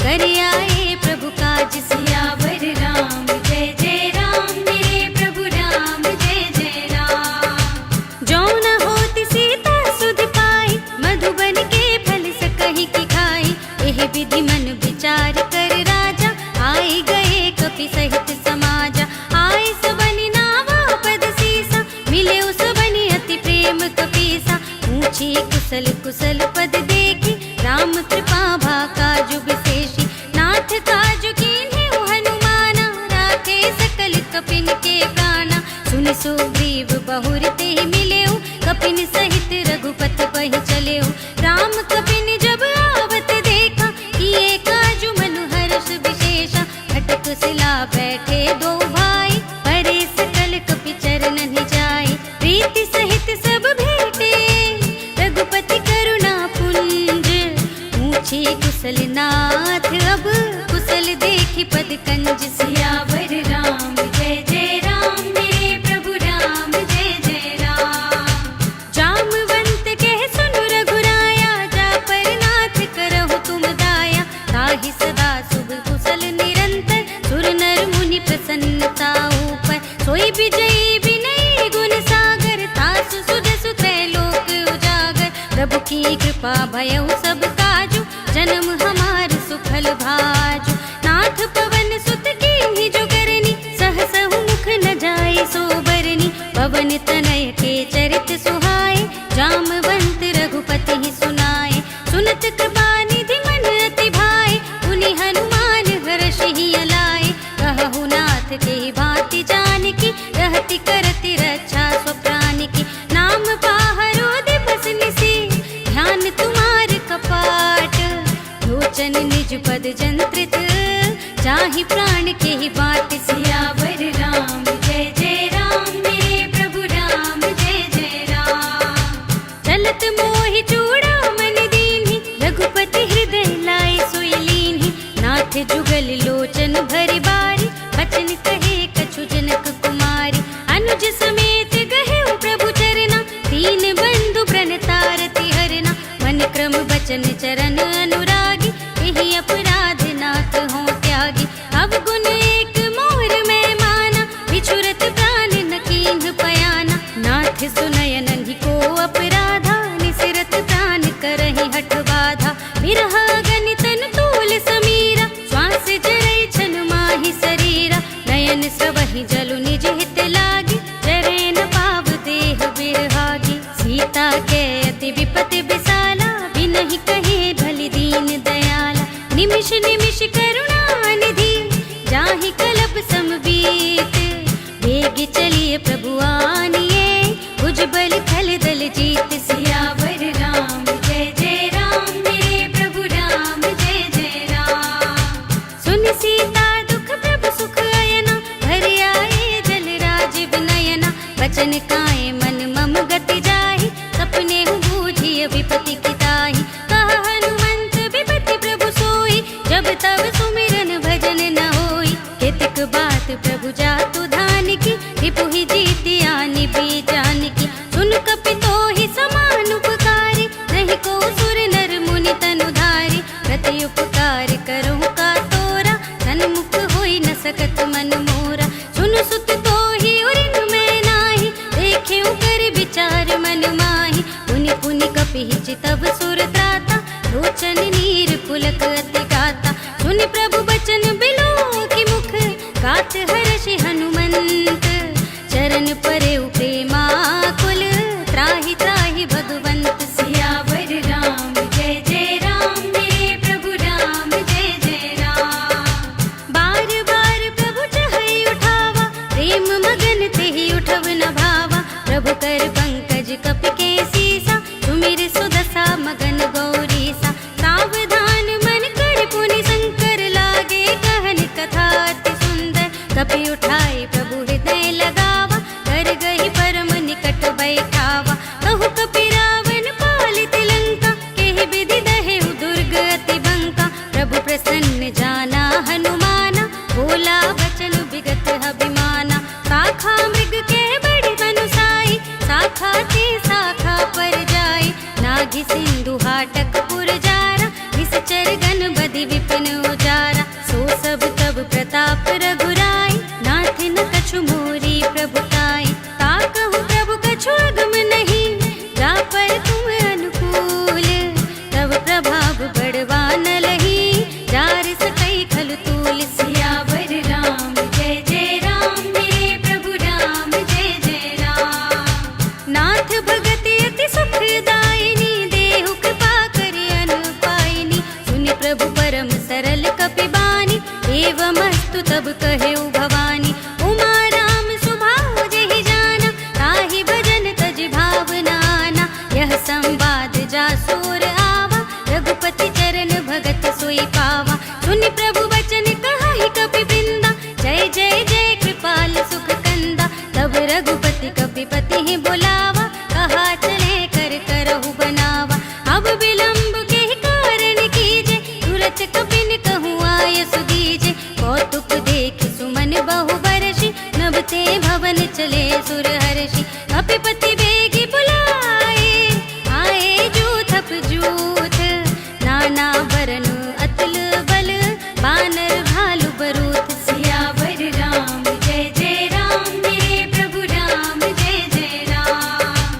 कर आए प्रभु काज। सियावर राम जय जय राम, मेरे प्रभु राम जय जय राम। जो न होति सीता सुध पाई, मधुबन के फल सकहि की खाई। एहि विधि मन विचार कर राजा, आए गए कपि सहित समाजा। आए सबनि नावा पद सीसा, मिले सबनि अति प्रेम कपीसा। पूछी कुशल कुशल पद देखी, राम कृपा भा काजु विशेषी। नाथ काजु कीन्हे हनुमाना, राखे सकल कपिन के प्राणा। सुनि सुग्रीव बहुर तेहि मिलेउ, कपिन सहित रघुपति पहि चलेउ। राम कपिन जब आवत देखा, किए काजु मनु हर्ष विशेषा। खटक सिला बैठे दो भाई, परे सकल कपि चरणन जाय। प्रीति सहित सब भेटे, रघुपति करुणा पुंज। पूछे कुशल नाथ अब, कुशल देखि पद कंज। सियावर राम जय जय राम, मेरे प्रभु राम जय जय राम। जामवंत कह सुन रघुराया, जा पर नाथ करहु तुम दाया। ताहि सदा शुभ कुशल निरंतर, सुर नर मुनि प्रसन्नता ऊपर। सोई विजयी विनयी गुण सागर, तासु सुजसु त्रैलोक उजागर। प्रभु की कृपा भयउ सब काजु, जन्म हमार सुफल भाजु। नाथ पवन सुत कीन्ही जो करनी, सहसहु मुख न जाय सो बरनी। पवन तनय के चरित सुहाए, जामवंत रघुपति ही सुनाए। सुनत कृपा निधि मन अति भाए, उनि हनुमान हर्षि ही अलाए। कहु नाथ के भांति जानकी, रहति करति रक्षा स्वप्राण की। नाम पाहरो दिवस निसी, ध्यान तुम्हार कपाट। लोचन निज पद जंत्रित, जाहि प्राण के ही बाट। सियावर राम जय जय राम, मेरे प्रभु राम जय जय राम। चलत मोहि चूड़ामणि दीन्हि, रघुपति हृदय लाए सोई लीन्हि। नाथ जुगल लोचन भरि बारी, बचन कहे कछु जनक कुमारी। अनुज समेत गहेउ प्रभु चरना, दीन बंधु प्रणतारति हरना। मन क्रम बचन चरण अनुरागी, एहि अपराध नाथ हों त्यागी। अवगुण एक मोर में माना, बिछुरत प्राण न कीन्ह पयाना। नाथ सुनय नन्हि को अपराधा, निसिरत प्राण करहि हठ बाधा। बिरह अगनि तन तूल समीरा, श्वास जरै छन माहि शरीरा। नयन स्रवहि जलु निज हित लागी, जरै न पाव देह बिरहागी। सीता के अति विपति विसाला, बिनहि कहे भलि दीन दयाला। निमिष निमिष करुणा निधि, जाहि कलप समबीत। वेग चलिए प्रभु आनिए, भुजबल थल दल जीत। सियावर राम जय जय राम, मेरे प्रभु राम जय जय राम। सुन सीता दुख प्रभु सुख अयना, घर आए जल राज विनयना। बचन काए मन मम गति जाहि, सपने हूँ बूझिय विपति की ताहि। कहा हनुमंत विपति प्रभु सोई, जब तब सुमिरन भजन न होई। हितक बात प्रभु जातु धान की, रिपु ही जीति आनि भी जान की। सुन कपि तोहि समान उपकारी, नहीं को सुर नर मुनि तनु धारी। प्रति उपकार करहु का तोरा, सन्मुख होई न सकत मन मोरा। सुन सुत तोहि उरिन में नाही, देखेउ कर विचार मन माहि। पुनि पुनि कपि चितव सुर त्राता, लोचन नीर पुलक अति गाता। सुनि प्रभु बचन बिलो की मुख, गात हर्षि हनुमंत। चरण परे प्रेमाकुल, त्राहि त्राहि भगवंत। सियावर राम जय जय राम, मेरे बाढ़ि सिंधु हाटक पुरजारा, निश्चर गण बधि विपिन उजारा। सो सब तब प्रताप रघुराई, नाथ न कछु मोरी प्रभुताई। ताकहु प्रभु कछु अगम नहीं, जा पर तुम अनुकूल। तब प्रभाव बढ़वा न लही, जार सकई खल तूल। सियावर राम जय जय राम, मेरे प्रभु राम जय जय राम। नाथ भगति अति सुखदायिनी, देहु कृपा करि अनुपायिनी। सुनि प्रभु परम सरल कपिबानी, एवमस्तु तब कहेउ भवानी। उमा राम सुभाव जेहि जाना, ताहि भजन तज भावनाना। यह संवाद जासुर आवा, रघुपति चरण भगत सोई पावा। सुनि प्रभु वचन कहाहि कपिवृंदा, जय जय जय कृपाल सुख कंदा। तब रघुपति कपिपति ही बुलावा, कहा चले कर करहु बनावा। अब विलंब के कारण कीजे, तुरत कपिन कहूँ आय सुदीजे। कौतुक देख सुमन बहु बरषि, नभ ते भवन चले सुर हर्षि। कपिपति बेगी बुलाए, आए जूथप जूथ। नाना बरन अतुल बल, बानर भालु बरूथ। सियावर राम जय जय राम, मेरे प्रभु राम जय जय राम।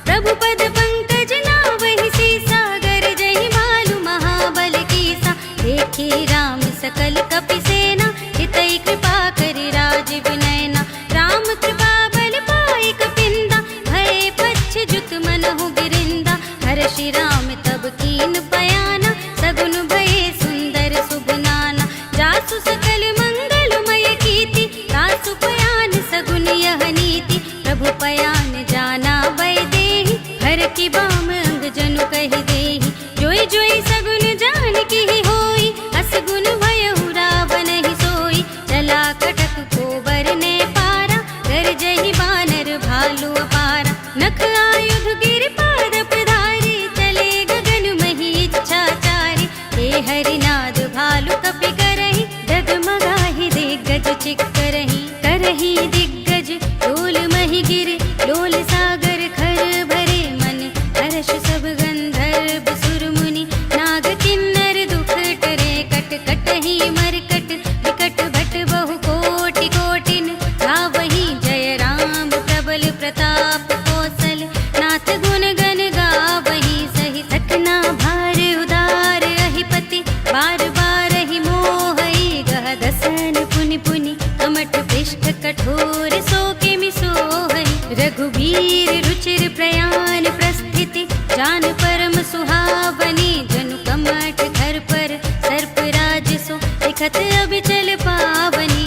प्रभु पद पंकज नावहि सीसा, गर जहि भालु महाबल कीसा। देखे राम सकल कपि सेना, हितै कृपा करि राजीव नयना। राम कृपा बल पाई कपिंदा, भय पच्छ जुत मनहु गिरिंदा। हर्षि राम तब कीन बयाना, सगुन भये सुंदर शुभ नाना। जासु सकल मंगलमय कीर्ति, तासु पयान सगुन यह नीति। प्रभु पयान जाना भय देहि, हर की बाम अंग जनु कहि देहि। जोई जोई सगुन जान की होई, असगुन भयहु रावण ही सोई। चला कटक को बरने पारा, कर जहि बानर भालु अपारा। नख आयुध गिर पाद प्रधारी, चले गगन मही इच्छाचारी। हे हरिनाद भालु कपि करहि, डगमगाहि दिग्गज चिक्करहि। करहि दिग्गज लोल महि गिर, लोल सागर खर भरे मन। हर्ष सब गंधर्व सुर मुनि, नाग किन्नर दुख टरे। कट कटहि मरकट, विकट भट बहु कोटि कोटिन। गावहि जय राम प्रबल प्रताप कौशल, नाथ गुण गण गावहि सहि। सकना भार उदार अहिपति, बार बार ही मोहई। गह दसन पुनि पुनि, कमठ पृष्ठ कठोर सो किमि सोहई। रघुबीर रुचिर प्रयाण प्रस्थिति, जान परम सुहावनी। जनु कमठ घर पर सर्प राज सो, लिखत अबिचल पावनी।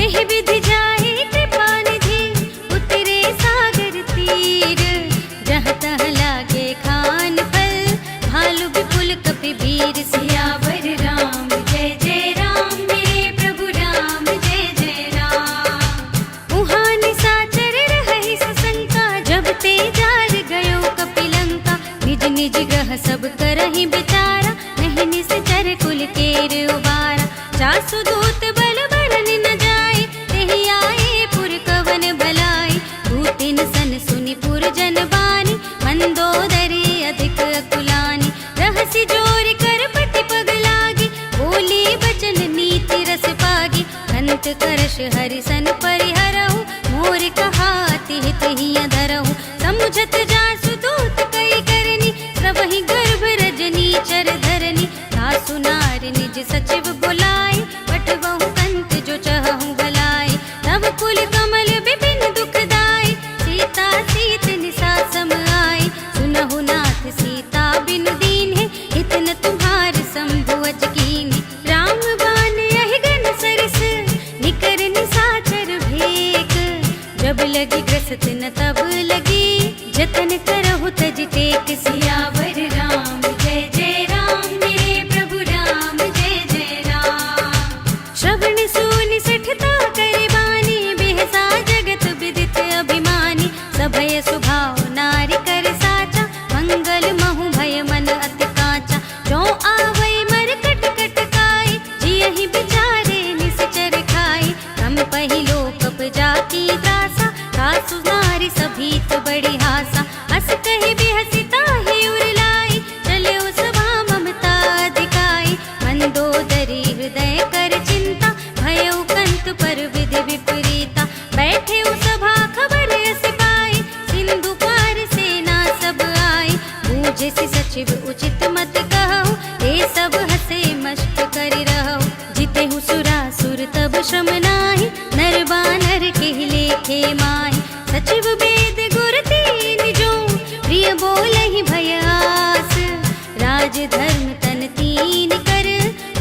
एहि विधि जाहि कृपा निधि, उतरे सागर तीर। जहाँ तहाँ लागे खान फल, भालु विपुल कपि वीर। सियावर राम जय जय राम, मेरे प्रभु राम जय जय राम। उहाँ निशाचर रहहि सशंका, जब ते जार गयो कपिलंका। निज निज ग्रह सब करहि बिचारा, नहीं निश्चर कुल केर उबारा। जासु दूत बल बरन न जाए, तेहि आए पुर कवन भलाई। दूतिन सन सुनि पुर जन बानी, मंदोदरी अधिक अकुलानी। रहसि जोर कर पति पग लागी, बोली बचन नीति रस पागी। अंत करश हरिसन परिहरहु, मोर कहाति हित हिय धरहु। समुझत जासु दूत कई करनी, सबहि गर्भ रजनी चर धरनी। तासु नार निज सचिव बुलाए, पठबहु कंत जो चहहु भलाई। तब कुल कमल विपिन दुखदाई, सीता सीत निसा सम आई। सुनहु नाथ सीता बिनु दीन्हे, हित न तुम्हार शंभु अज कीन्हे। राम बाण यहि गन सरिस, निकर निशाचर भेक। जब लगी ग्रसत न तब लगी, जतन करहु तज टेक। सियावर राम जय जय राम, मेरे प्रभु राम जय जय राम। श्रवण सुनि सठता करे बानी, बेहसा जगत विदित अभिमानी। सभय सुभाव नारी कर साचा, मंगल महु भय मन अति काचा। जो आवै मरकट राज धर्म तन तीन कर,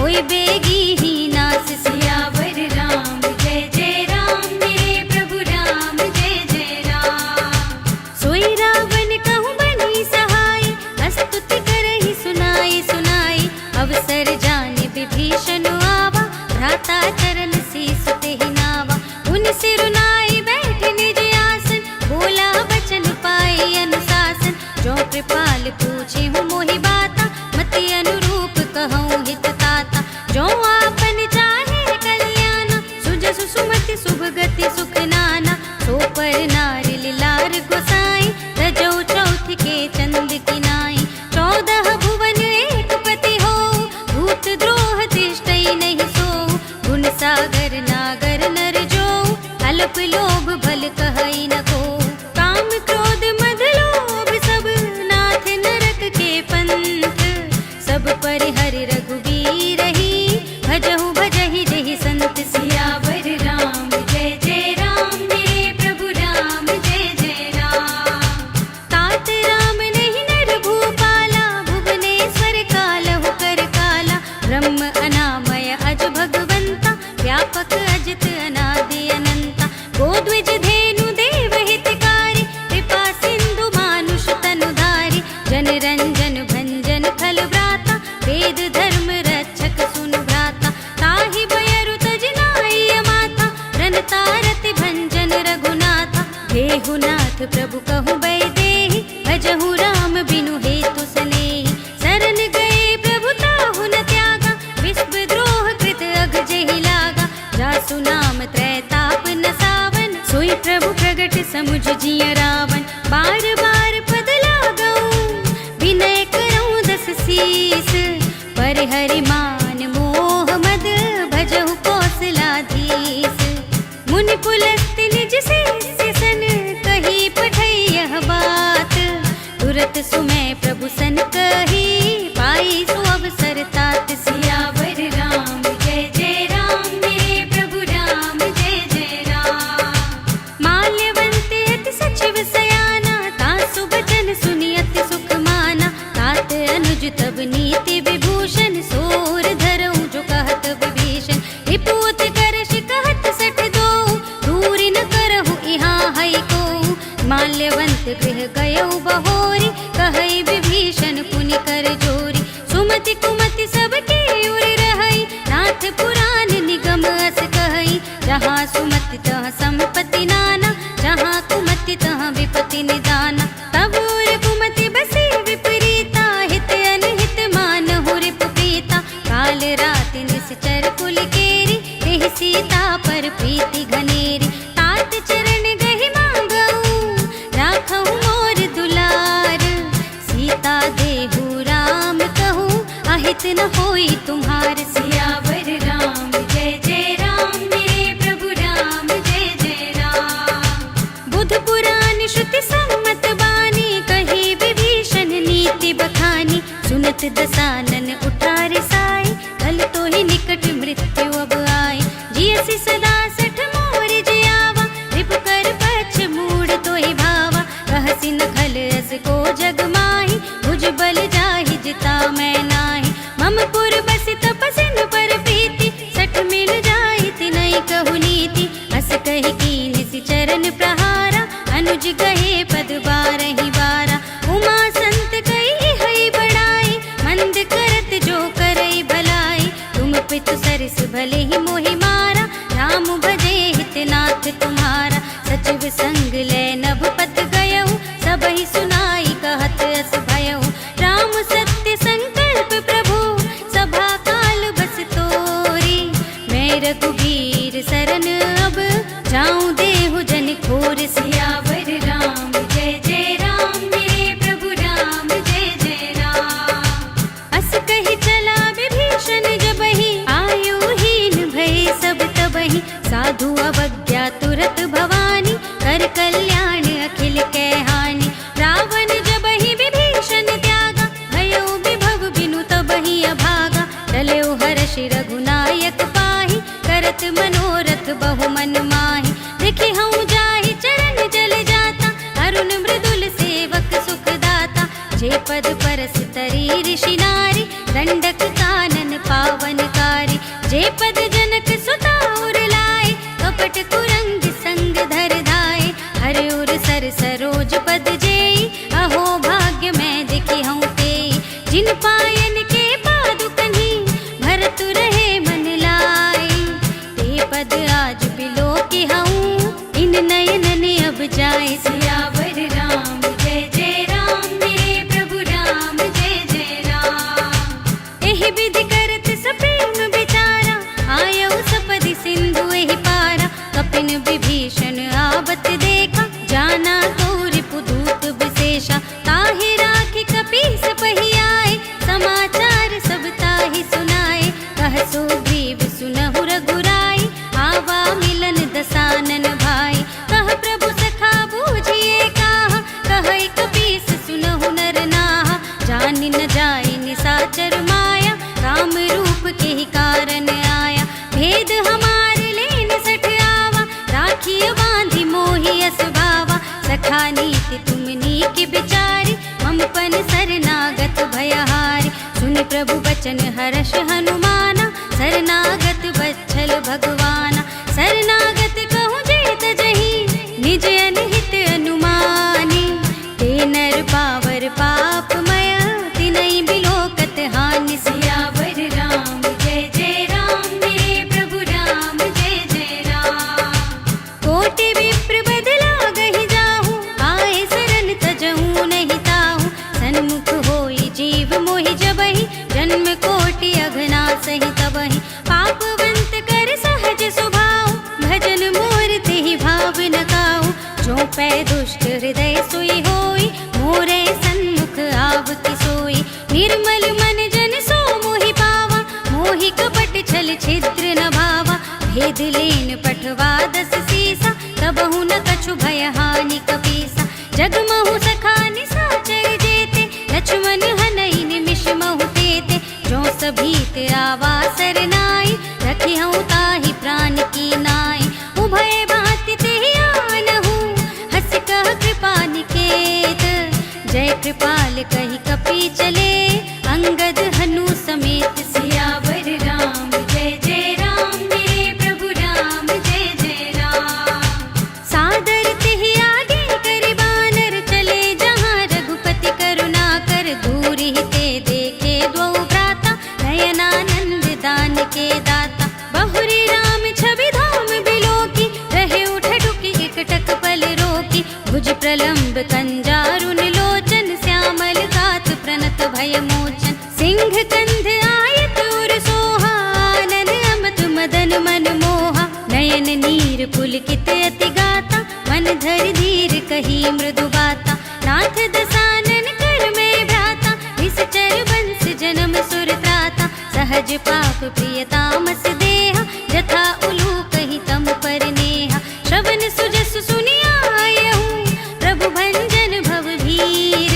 होय बेगी ही नास। सियावर राम जय जय राम, मेरे प्रभु राम जय जय राम। सोई रावण कहूँ बनी सहाय, स्तुति करहि सुनाई सुनाई। अवसर जाने विभीषण आवा, भ्राता चरण शीस तेहि नावा। उन सिरुनाई बैठ निज आसन, बोला वचन पाई अनुशासन। जो कृपाल पूछे हूँ मोहि बाता, मति अनुरूप कहूँ हित ताता। जो आपन चाहे कल्याण, सुजसु सुमति शुभ गति सुख नाना। सो पर नारि लार गोसाई, तजौ चौथ के चंद की नाई। 14 भुवन एक पति हो, भूत द्रोह तिष्ठई नहीं सो। गुण सागर नागर नर जो, अल्प लोभ भल कहई न को। काम क्रोध मद लोभ सब, नाथ नरक के पंथ। सब परिहरि रघुबीर ही, भजहु भजहि जेहि संत। सियावर राम जय जय राम, मेरे प्रभु राम जय जय राम। तात राम नहीं नर भूपाला, भुवनेश्वर कालहु कर काला। ब्रह्म अनामय अज भगवंता, व्यापक अजित अनादि अनंता। गोद्विज धेनु देव हितकारी, कृपा सिंधु मानुष तनुधारी। जन रंजन भंजन खल व्राता, वेद धर्म रक्षक सुनु भ्राता। ताहि बयरु तज नाई माता, रनतारति भंजन रघुनाथा। देहु नाथ प्रभु कहु बैदेहि, भजहु राम बिनु हेतु सनेहि। शरण गए प्रभु ताहु न त्यागा, विश्व द्रोह कृत अघ जेहि लागा। जासु नाम त्रैताप न सावन, सोई प्रभु प्रगट समुझ जिय रावण। बार बार पद लागऊं, विनय करऊं दस शीस। परिहरि मान मोह मद, भजहु कौशलाधीश। मुनि पुलस्त्य निज शिष्य सन, कही पठई यह बात। तुरत सुमय प्रभु सन कही, पाई सो अवसर तात। सियावर राम जय जय राम, मेरे प्रभु राम जय जय राम। माल्यवंत अति सचिव सयाना, तासु बचन सुनि अति सुख माना। तात अनुज तब नीति विभूषण, सोर धरऊं जो कहत विभीषण। रिपुत करश कहत सठ दो, दूरि न करहु इहाँ है को। माल्यवंत गृह गयऊ बहोरी, कहई विभीषण पुनि कर जोरी। सुमति कुमति सबके उर रहई, नाथ पुराण निगम अस कहई। जहाँ सुमति तहाँ संपत्ति नाना, जहाँ कुमति तहाँ विपत्ति निदाना। तब उर कुमति बसी विपरीता, हित अनहित मानहु रिपु प्रीता। काल राति निश्चर कुल केरी, तेहि सीता पर प्रीति घनेरी। तात चरण गहि मांगऊं, राखहु मोर दुलार। सीता देहु राम कहूँ, अहित न होई तुम्हार। सियावर राम जय जय राम, मेरे प्रभु राम जय जय राम। बुध पुराण श्रुति सम्मत बानी, कही विभीषण नीति बखानी। सुनत दसानन उठार साई, कल तो ही निकट मृत्यु अब आए। जियसि सदा सठ मोर जियावा, रिपु कर पक्ष मूढ़ तो ही भावा। कहसि न खल अस को जग माही, भुज बल जाहि जिता मैं नाही। मम पुर बसि तपसिन पर प्रीति, सठ मिल जाहि तिनहि कहु नीति। अस कहि कीन्हि सि चरण प्रहारा, अनुज गहे पद बारहि बारा। उमा संत कही हई बड़ाई, मंद करत जो करई भलाई। तुम पितु सरस भले ही मोहि मारा, राम भजे हित नाथ तुम्हारा। सचिव संग ले नभ पत गयऊ, सबहि सुनाई कहत अस भयऊ। राम सत्य संकल्प प्रभु, सभा काल बस तोरी। मैं रघुबीर सरन अब, जाऊं देहु जन खोर। सियावर राम जय जय राम, मेरे प्रभु राम जय जय राम। अस कही चला विभीषण जबहि, आयुहीन भय सब तबहि। साधु अवज्ञा तुरत भवानी, कर कल्याण अखिल कै हानि। रावण जबहि विभीषण त्यागा, भयो विभव बिनु तबहि अभागा। टल्यो हर्षि रघुनायक पाहि, करत मनोरथ बहु मन माहि। देखि हऊँ जाहि चरण जल जाता, अरुण मृदुल सेवक सुखदाता। जे पद परस तरी ऋषि नाय, दंडक कानन पावनकारी। जे पद जनक सुता उर लाए, कपट कुरंग संग धर धाए। हर उर सर सरोज पद जेई, अहो भाग्य मैं देखी हूँ तेई। जिन पायन के पादुकन्ही, भरतु रहे मन लाई। ते पद आज बिलो की हूँ, इन नयन ने अब जाए। सियावर राम जय जय राम, मेरे प्रभु राम जय जय राम। एहि विधि करत सप्रेम विचारा, आयौ सपदि सिंधु एहि पारा। कपिन विभीषण आवत देखा, जाना तो रिपुदूत विशेषा। ताहि राखि कपीस पहियाए, समाचार सब ताहि सुनाए। कह सुग्रीव सुनहु रघुराई, आवा मिलन दसानन भाई। कह प्रभु सखा बूझिए काहा, कहै कपीस सुनहु नर नाहा। जानि न जाय निसाचर माया, राम रूप के ही कारण आया। भेद हमार लेन सठ आवा, राखिय बांधि मोहि अस भावा। सखा नीति तुम नीक बिचारी, ममपन शरणागत भयहारी। सुनि प्रभु बचन हर्ष हनुमाना, शरणागत बच्छल भगवाना। शरणागत कहूँ जेत जही, निज अनहित अनुमानी। ते नर पावर पापमय, तिनहि बिलोकत हानि। सियावर राम जय जय राम, मेरे प्रभु राम जय जय राम। कोटि विप्र बदला गहि जाहू, आए शरण तजहू नहीं ताहू। सन्मुख होई जीव मोहि जबहि, जन्म कोटि अघना सहि तबहि। पापवंत कर सहज स्वभाव, भजन मोर तेहि भाव न काहू। जो पै दुष्ट हृदय सोई होई, मोरे सन्मुख आवति सोई। निर्मल मन जन सो मोहि पावा, मोहि कपट छल छिद्र न भावा। भेद लेन पठवा दस सीसा, तबहु न कछु भय हानि कपीसा। जगमहु सखा निसाचर जेते, लक्ष्मण हनहि निमिष महु तेते। जो सभीत आवा सरनाई, रखी हूँ ताहि प्राण की नाई। उभय भांति तेहि आनहु, हँस कह कृपा निकेत। जय कृपाल कहि कपि चले, अंगद हनु समेत। सियावर राम जय जय राम, मेरे प्रभु राम जय जय राम। सादर तेहि आगे करि बानर, चले जहाँ रघुपति करुणा कर। दूरि ते देखे द्वौ भ्राता, नयनानंद दान के दाता। बहुरी राम छवि धाम बिलोकी, रहे उठडुकि एकटक पल रोकी। भुज प्रलंब कंजारुन लोचन, श्यामल गात प्रणत भय मोचन। सिंह कंध आयत उर सोहा, आनन अमत मदन मन मोहा। नयन नीर पुलकित अति गाता, मन धर धीर कही मृदु बाता। नाथ दसानन कर में भ्राता, निश्चर वंश जन्म सुर त्राता। सहज पाप प्रिय तामस देहा, जथा उलूक ही तम पर नेहा। श्रवण सुजस सुनि आयहु, प्रभु भंजन भव भीर।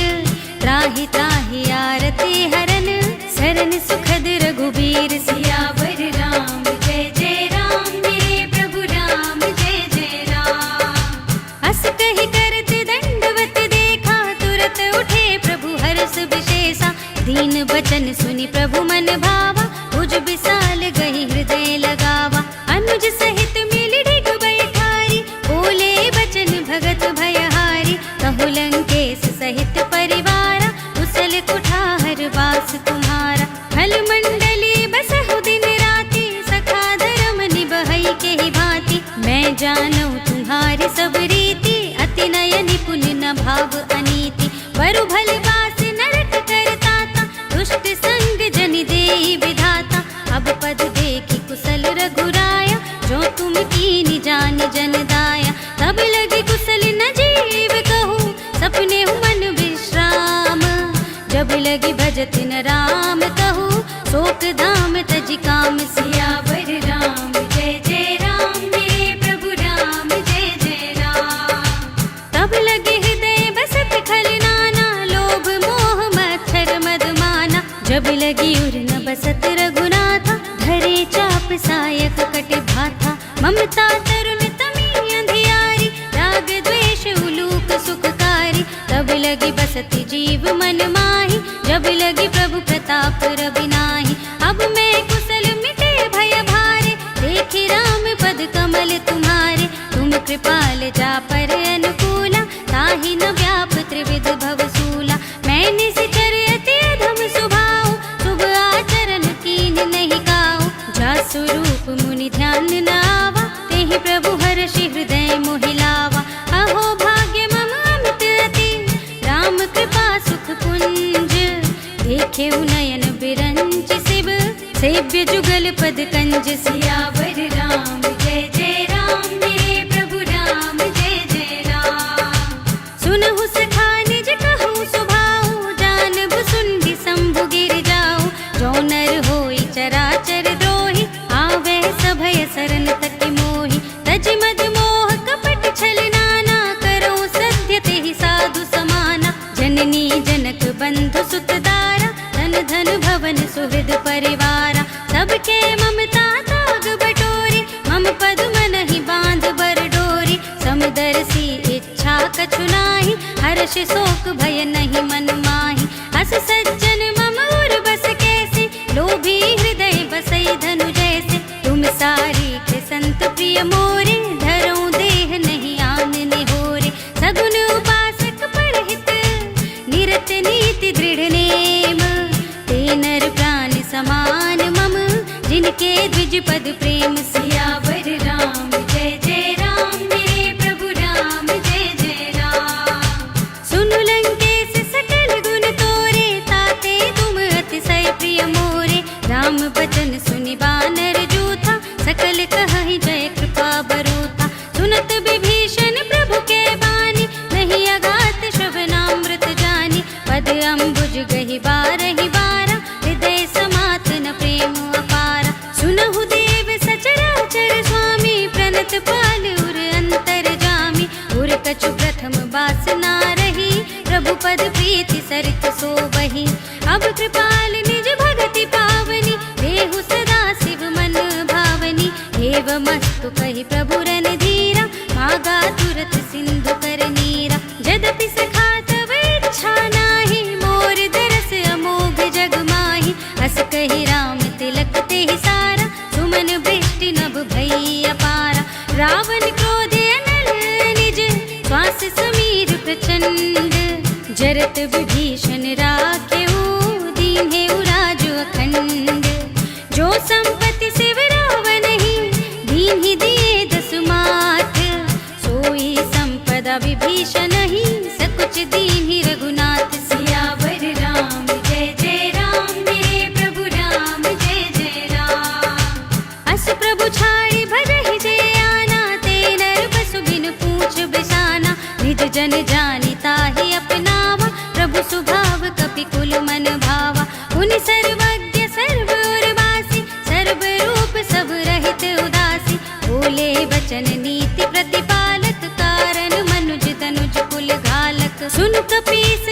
त्राहि त्राहि आरती हरन, शरण सुखद रघुबीर। सियावर राम जय जय राम, मेरे प्रभु राम जय जय राम। अस कहि करत दंडवत देखा, तुरत उठे प्रभु हर्ष विशेषा। दीन बचन सुनि प्रभु मन भावा, भुज विशाल गहि हृदय लगावा। अनुज सहित मिलि डिग बैठारी, बोले बचन भगत भयहारी। कहु लंकेश सहित परिवारा, कुशल कुठार वास तुम्हारा। फल मंडली बसहु दिन राति, सखा धर्म निबहै के ही भांति। मैं जानू तुम्हारी सब रीति, अति नय निपुण न भाव अनीति। बरु भल बास नरक करताता, दुष्ट संग जनि देहि विधाता। अब पद देखि कुशल रघुराया, जो तुम कीनि जानि जन दाया। तब लगी कुशल न जीव कहूँ, सपने मन विश्राम। जब लगी भजत न राम कहूँ, शोक धाम तजि काम। सियावर राम जय जय राम, मेरे प्रभु राम जय जय राम। तब लगे हृदय बसत खल नाना, लोभ मोह मच्छर मद माना। जब लगी उर न बसत रघुनाथा, धरे चाप सायक कट भाथा। ममता तरुण तमी अंधियारी, राग द्वेष उलूक सुखकारी। तब लगी बसती जीव मन माही, जब लगी प्रभु प्रताप रविनाश। कृपाल जा पर अनुकूला, ताहि न व्याप त्रिविध भवसूला। मैंने सिचर अति अधम स्वभाव, शुभ आचरण कीन नहीं काऊ। जा स्वरूप मुनि ध्यान न आवा, तेहि प्रभु हर्षि हृदय मोहि लावा। अहो भाग्य मम अमित अति, राम कृपा सुख पुंज। देखे नयन बिरंच शिव, सेव्य जुगल पद कंज। सियावर राम जय जय राम, मेरे प्रभु राम जय जय राम। सुनहु सखा निज कहूँ सुभाऊ, जानब सुंदि शंभु गिर जाऊ। जो नर होई चराचर द्रोही, आवे सभय सरन तक मोहि। तज मद मोह कपट छल नाना, करो सत्य तेहि साधु समाना। जननी जनक बंधु सुत दारा, धन धन भवन सुहृद परिवारा। सबके ममता ताग बटोरी, मम पद मनहि बांध बर डोरी। समदर्शी इच्छा कछु नाही, हर्ष शोक भय नहीं मन माहि। अस सज्जन मम उर बस कैसे, लोभी हृदय बसई धनु जैसे। तुम सारी के संत प्रिय मोरे, धरऊं देह नहीं आन निहोरे। सगुन उपासक परहित, निरत नीति दृढ़ नेम। ते नर प्राण समान मम, जिनके द्विज पद प्रेम। सियावर राम जय जय राम, मेरे प्रभु राम जय जय राम। सुनु लंकेश सकल गुण तोरे, ताते तुम अतिशय प्रिय मोरे। राम बचन सुनि बानर जूथा, सकल कहहि जय कृपा बरूथा। सुनत विभीषण प्रभु के बानी, नहीं अगात श्रवणामृत जानी। पद अम्बुज गहि बारहि बारा, हृदय समातन प्रेम अपारा। सुनहु देव सचराचर स्वामी, प्रणत पाल उर अंतर जामी। उर कछु प्रथम वासना रही, प्रभु पद प्रीति सरित सोबहि। अब कृपाल निज भगति पावनी, देहु सदा शिव मन भावनी। एवमस्तु कहि प्रभु रणधीरा, मागा तुरत सिंधु कर नीरा। यद्यपि सखा तव इच्छा नाही, मोर दरस अमोघ जग माही। अस कहि राम तिलक तेहि सारा, सुमन वृष्टि नभ भई अपारा। रावण क्रोधे अनल निज, श्वास समीर प्रचंड। जरत विभीषण राखेऊ, दीन्हेउ राज अखंड। जो संपत्ति शिव रावनहि, दीन्हि दिए दसु माठ। सोई संपदा विभीषणहि, सकुच दीन्हि रघुनाथ। सियावर राम जय जय राम, मेरे प्रभु राम जय जय राम। अस प्रभु छाड़ी भजहि जे आना, ते नर बसु बिनु पूछ बिसाना। निज जन जानि ताहि अपनावा, प्रभु सुभाव कपि कुल मन भावा। मुनि सर्वज्ञ सर्व उर्वासी, सर्व रूप सब रहित उदासी। बोले बचन नीति प्रतिपालक, कारण मनुज तनुज कुल घालक। सुनु कपीस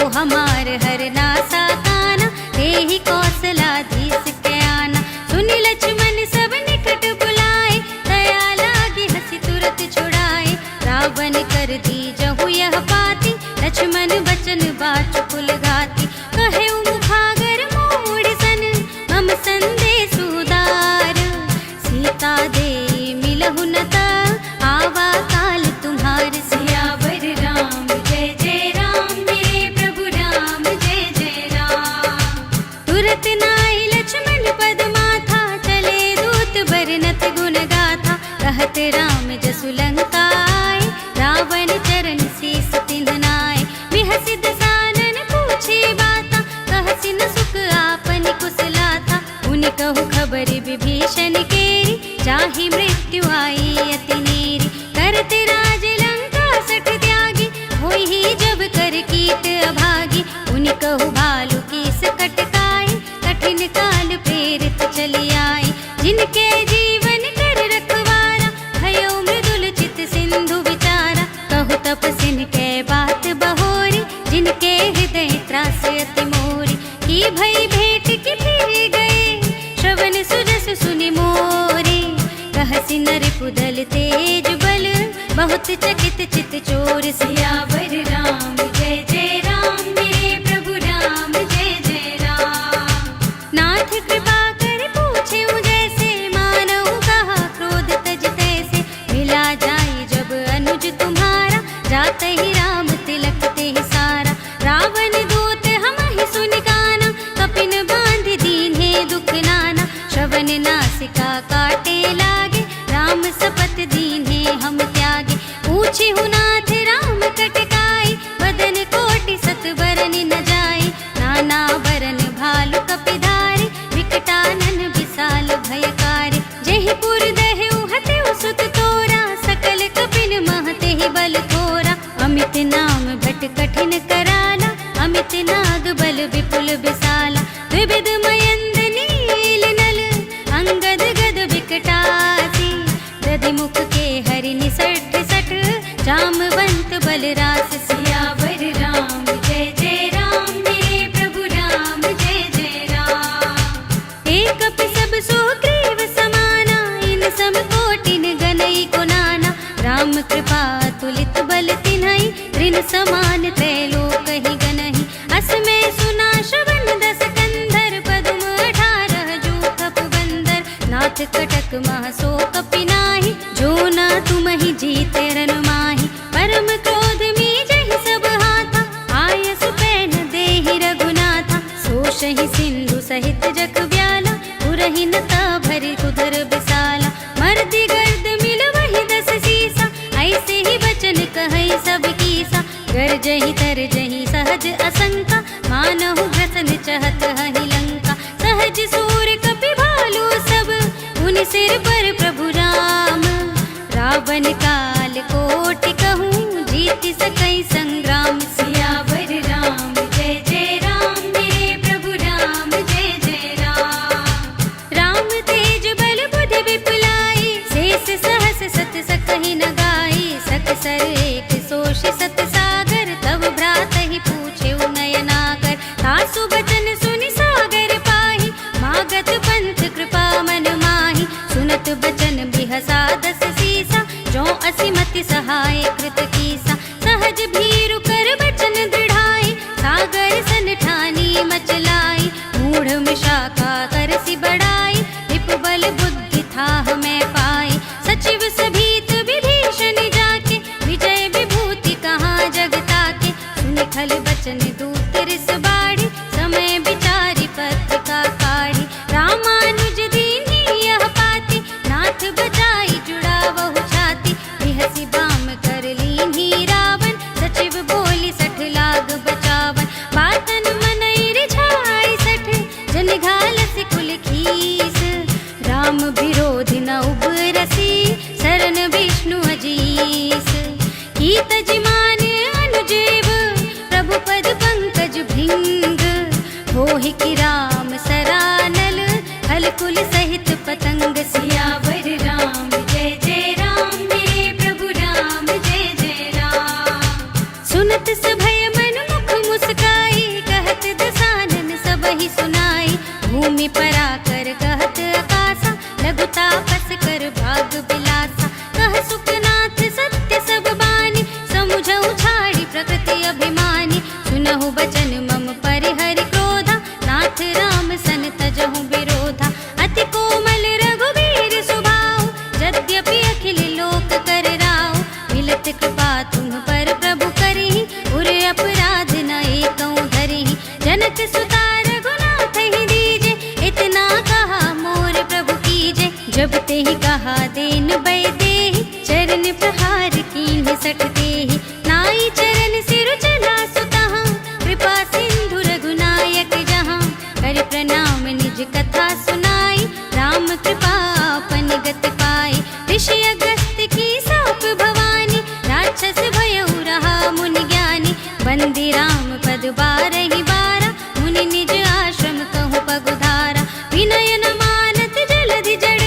हमार हर नासा काना, देहि कौशलाधीश के आना। सुनि लक्ष्मण सब निकट बुलाए, दया लागी हंसी तुरत छुड़ाए। रावण कर दी जहु यह पाती, लक्ष्मण बचन बाचुकुल घाती। कहे मुखागर मोड़ सन, मम संदेश उदार। सीता दे मिलहु न ता, आवा काल तुम्हार। सियावर राम जय जय राम, मेरे प्रभु राम जय जय राम। तुरत नाई लक्ष्मण पद माथा, चले दूत बरनत गुण गाथा। कहत राम जसु लंका आए, रावण चरण शीस तिन्ह नाय। बिहसि दसानन पूछे बाता, कहसि न सुख आपनि कुशलाता। उनि कहु खबर विभीषण केरी, जाहि मृत्यु आई अति नेरी। करत राज लंका सठ त्यागी, होई जब कर कीट अभागी। उनि कहु भालु कीस कटकाई, कठिन काल प्रेरित चली आई। जिनके जीवन कर रखवारा, भयो मृदुल चित सिंधु विचारा। कहु तपसिन के बात बहोरी, जिनके हृदय त्रास अति मोरी। की भई भेंट की फिर गए, श्रवण सुजस सुनि मोरे। कहसि नर कुदल तेज बल, बहुत चकित चित चोर। सियावर राम जय जय राम, मेरे प्रभु राम जय जय राम। नाथ कृपा कर पूछे जैसे, मानऊ कहा क्रोध तज तैसे। मिला जाए जब अनुज तुम्हारा, जात ही राम तिलक ते सारा। रावण दूत हमहि सुनि काना, कपिन बांध दीन्हे दुख नाना। श्रवण नासिका काटे लागे, राम सपत दीन्हे हम त्यागे। पूछे नाथ राम कटकाई, बदन कोटि सत बरन न जाए। नाना बरन भालु कपिधारी, विकटानन विशाल भयकारी। जेहि पुर दहेउ हतेउ सुत तोरा, सकल कपिन महते ही बल थोरा। अमित नाम भट कठिन कराला, अमित नाग बल विपुल विशाला। द्विविध मयंद नील नल, अंगद गद विकटासी। दधि मुख के हरि निसट सठ, जामवंत बलरास। सियावर राम जय जय राम, मेरे प्रभु राम जय जय राम। एक कपि सब सुग्रीव समाना, इन सम कोटिन गनई को नाना। राम कृपा तुलित बल तिन्हई, ऋण समान त्रैलोक ही गनहि। अस में सुना श्रवण दस कंधर, पदुम 18 जूथप बंदर। नाथ कटक मह सो कपि नाही, जो न तुम ही जीते रन माही। परम क्रोध में जहि सब हाथा, आयस पैन देहि रघुनाथा। सोषहि सिंधु सहित जग व्याला, पुरहि न ता भरि उदर विशाला। मर्दि गर्द मिल वही 10 सीसा, ऐसे ही बचन कहै सब कीसा। गरजहि तरजहि सहज असंका, मानहु ग्रसन चहत हहि लंका। सहज सूर कपि भालु सब, उनि सिर पर प्रभु राम। रावण काल कोटि कहूँ, जीति सकै संग्राम। सियावर राम जय जय राम, मेरे प्रभु राम जय जय राम। राम तेज बल बुद्धि विपुलाई, शेष सहस सत सकहि न गाई। सकसर एक सोषि सत सागर, तब भ्रात ही पूछे नयनाकर। तासु बचन सुनि सागर पाहि, मागत पंथ कृपा मन माहि। सुनत बचन बिहसा 10 सीसा, जो असिमति सहाय कृत कीसा। सहज भीरु कर बचन दृढ़ाई, सागर सन ठानी मचलाई। मूढ़ मिशाखा करसि बढ़ाई, विप बल बुद्धि थाह मैं पाई। सचिव सभीत विभीषण जाके, विजय विभूति कहाँ जग ताके। सुनि खल बचन दूत रिस बाढ़ी, समय विचारी पत्रिका काढ़ी। रामानुज दीन्ही यह पाती, नाथ बचाई जुड़ावहु छाती। बिहसि बाम कर लीन्ही रावण, सचिव बोली 60 लाग बचावन। बातन मनई रिझाई 60, जन घालसि कुल खीस। राम विरोधि न उबरसी, शरण विष्णु अजीस। की तजिमान अनुजेव, प्रभु पद पंकज भृंग। होहि की राम सरानल, खल कुल सहित पतंग। सियावर राम जय जय राम, मेरे प्रभु राम जय जय राम। सुनत सभय मन मुख मुस्काई, ही सुनाई। भूमि पर आकर कहत आकाशा, लघु तापस कर भाग बिलासा। कह सुखनाथ सत्य सब बानी, समुझऊ छाड़ी प्रकृति अभिमानी। सुनहु बचन मम परिहरि क्रोधा, नाथ राम सन तजहु विरोधा। अति कोमल रघुवीर सुभाऊ, यद्यपि अखिल लोक कर राऊ। मिलत कृपा तुम पर प्रभु करहि, उर अपराध न एकौ धरहि। जनक सुता रघुनाथ ही दीजे, इतना कहा मोर प्रभु कीजे। जब ते ही कहा देन बै देहि, चरण प्रहार कीन्हि सठ देहि। नाई चरण सिर चला सुतहाँ, कृपा सिंधु रघुनायक जहाँ। कर प्रणाम निज कथा सुनाई, राम कृपा आपन गति पाई। ऋषि अगस्त्य की साप भवानी, राक्षस भयउ रहा मुनि ज्ञानी। बंदी राम पद बारहि बारा, मुनि निज आश्रम कहु पगुधारा। विनय न मानत जलधि जड़,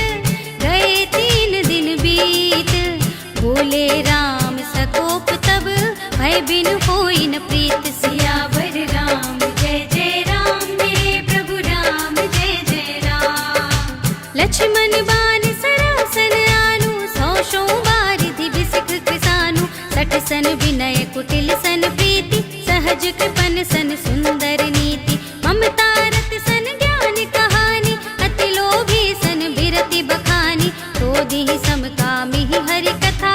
गए 3 दिन बीत। बोले राम सकोप तब, भय बिनु होई न प्रीत। सियावर राम जय जय राम, मेरे प्रभु राम जय जय राम। लक्ष्मण बान सरासन आनु, 100 बारिधि बिसिख किसानु। 60 सन विनय कुटिल सन प्रीति, सहज कृपन सन सुंदर नीति। ममता रत सन ज्ञान कहानी, अति लोभी सन बिरति बखानी। क्रोधि समकामी हरि कथा,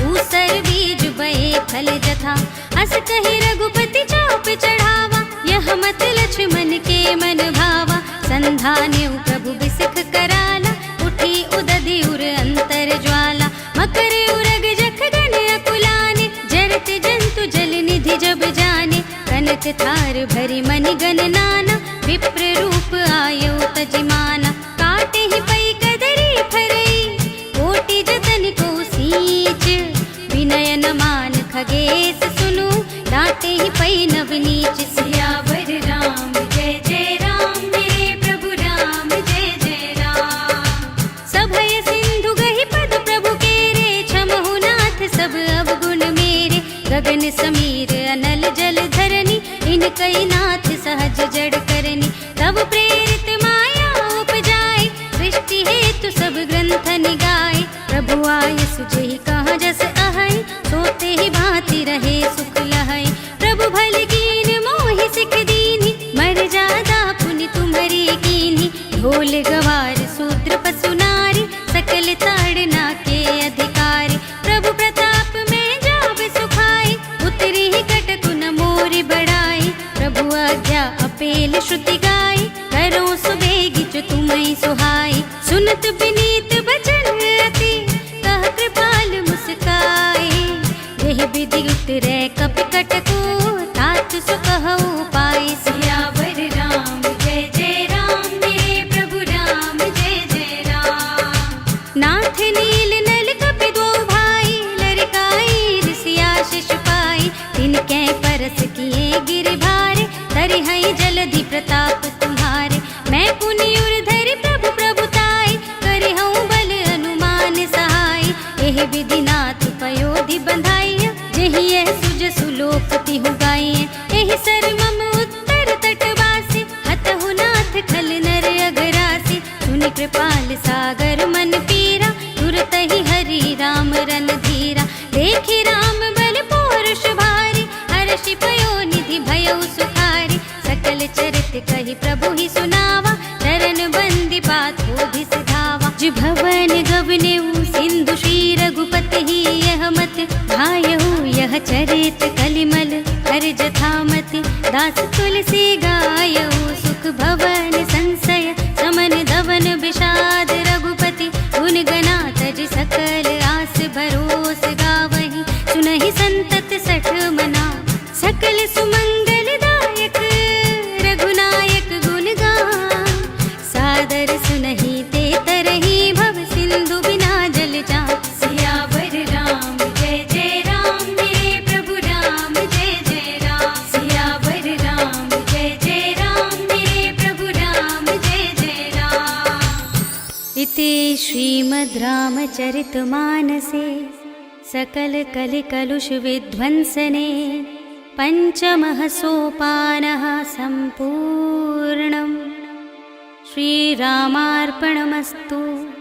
ऊसर बीज बये फल जथा। अस कहि रघुपति चाप चढ़ावा, यह मत लक्ष्मण के मन भावा। संधान्यु प्रभु बिसिख कराला, उठी उदधि उर अंतर ज्वाला। मकर उरग जख गण अकुलाने, जरत जंतु जल निधि जब जाने। कनक थार भरी मनि गण नाना, विप्र रूप आयो तजिमाना। काटे ही पै कदरी फरई, कोटि जतन को सींच। विनय न मान खगेश सुनु, डांटे ही पै नव नीच। सियावर राम जय जय राम, मेरे प्रभु राम जय जय राम। सभय सिंधु गहि पद प्रभु केरे, क्षमहु नाथ सब अवगुण मेरे। गगन समीर अनल जल धरनी, इनकई नाथ सहज जड़ करनी। तब प्रेरित माया उपजाए, सृष्टि हेतु सब ग्रंथ निगाए। प्रभु आय सुजहि कहाँ जस अहै, सोते ही भांति रहे सुख लहै। प्रभु भल कीन मोहि सिख दीन्हि, मर जादा पुनि तुम्हरी कीन्हि। ढोल गवार सूत्र पशु नारी, सकल ताड़ना के अधिकारी। प्रभु प्रताप में जाब सुखाई, उतरी ही कटकु न मोर बढ़ाई। प्रभु आज्ञा अपेल श्रुति गाई, करो सुबेगी जो तुम्हें सुहाई। सुनत विनीत बचन अति, कह कृपाल मुस्काई। यही विधि उतरै कपि कटकु, तात सुकहु पाई। सियावर राम जय जय राम, मेरे प्रभु राम जय जय राम। नाथ नील नल कपि दो भाई, लरिकाई ऋषिया शिष पाई। तिनकै परस किए गिर भारे, तरिहै जलधि प्रताप तुम्हारे। मैं पुनि उर धरि प्रभु प्रभुताई, करिहउँ बल अनुमान सहाय। एहि विधि नाथ पयोधि बंधाइय, जेहि यह सुज सुलोक तिहु गाइय। एहि सर मम उत्तर तटवासी, हतहु नाथ खल नर अघरासी। सुनि कृपाल सागर मन पीरा, तुरत ही हरि राम रन धीरा। देखि राम बल पौरुष भारी, हर्षि पयो निधि भयउ सुखारी। सकल चरित कहि प्रभु ही सुनावा, चरण बंदी बात होधि सिधावा। जिभवन गवनेउ सिंधु श्री रघुपति ही, यह मत भायहु यह चरित कलिमल हर जथामति। दास तुलसी गायहु, सुख भवन संशय समन धवन विषाद। रघुपति गुण गना तज सकल आस भरोस गावहि। सुनहि संतत सठ मना, सकल सुमंगल दायक। रघुनायक गुण गान, सादर सुनहि ते तरहि। भव सिंधु बिना जल जान। सियावर राम जय जय राम, मेरे प्रभु राम जय जय राम। सियावर राम जय जय राम, मेरे प्रभु राम जय जय राम। इति श्रीमद् रामचरितमानसे सकल कलि कलुष विध्वंसने, पञ्चमः सोपानः सम्पूर्णम्। श्रीरामार्पणमस्तु।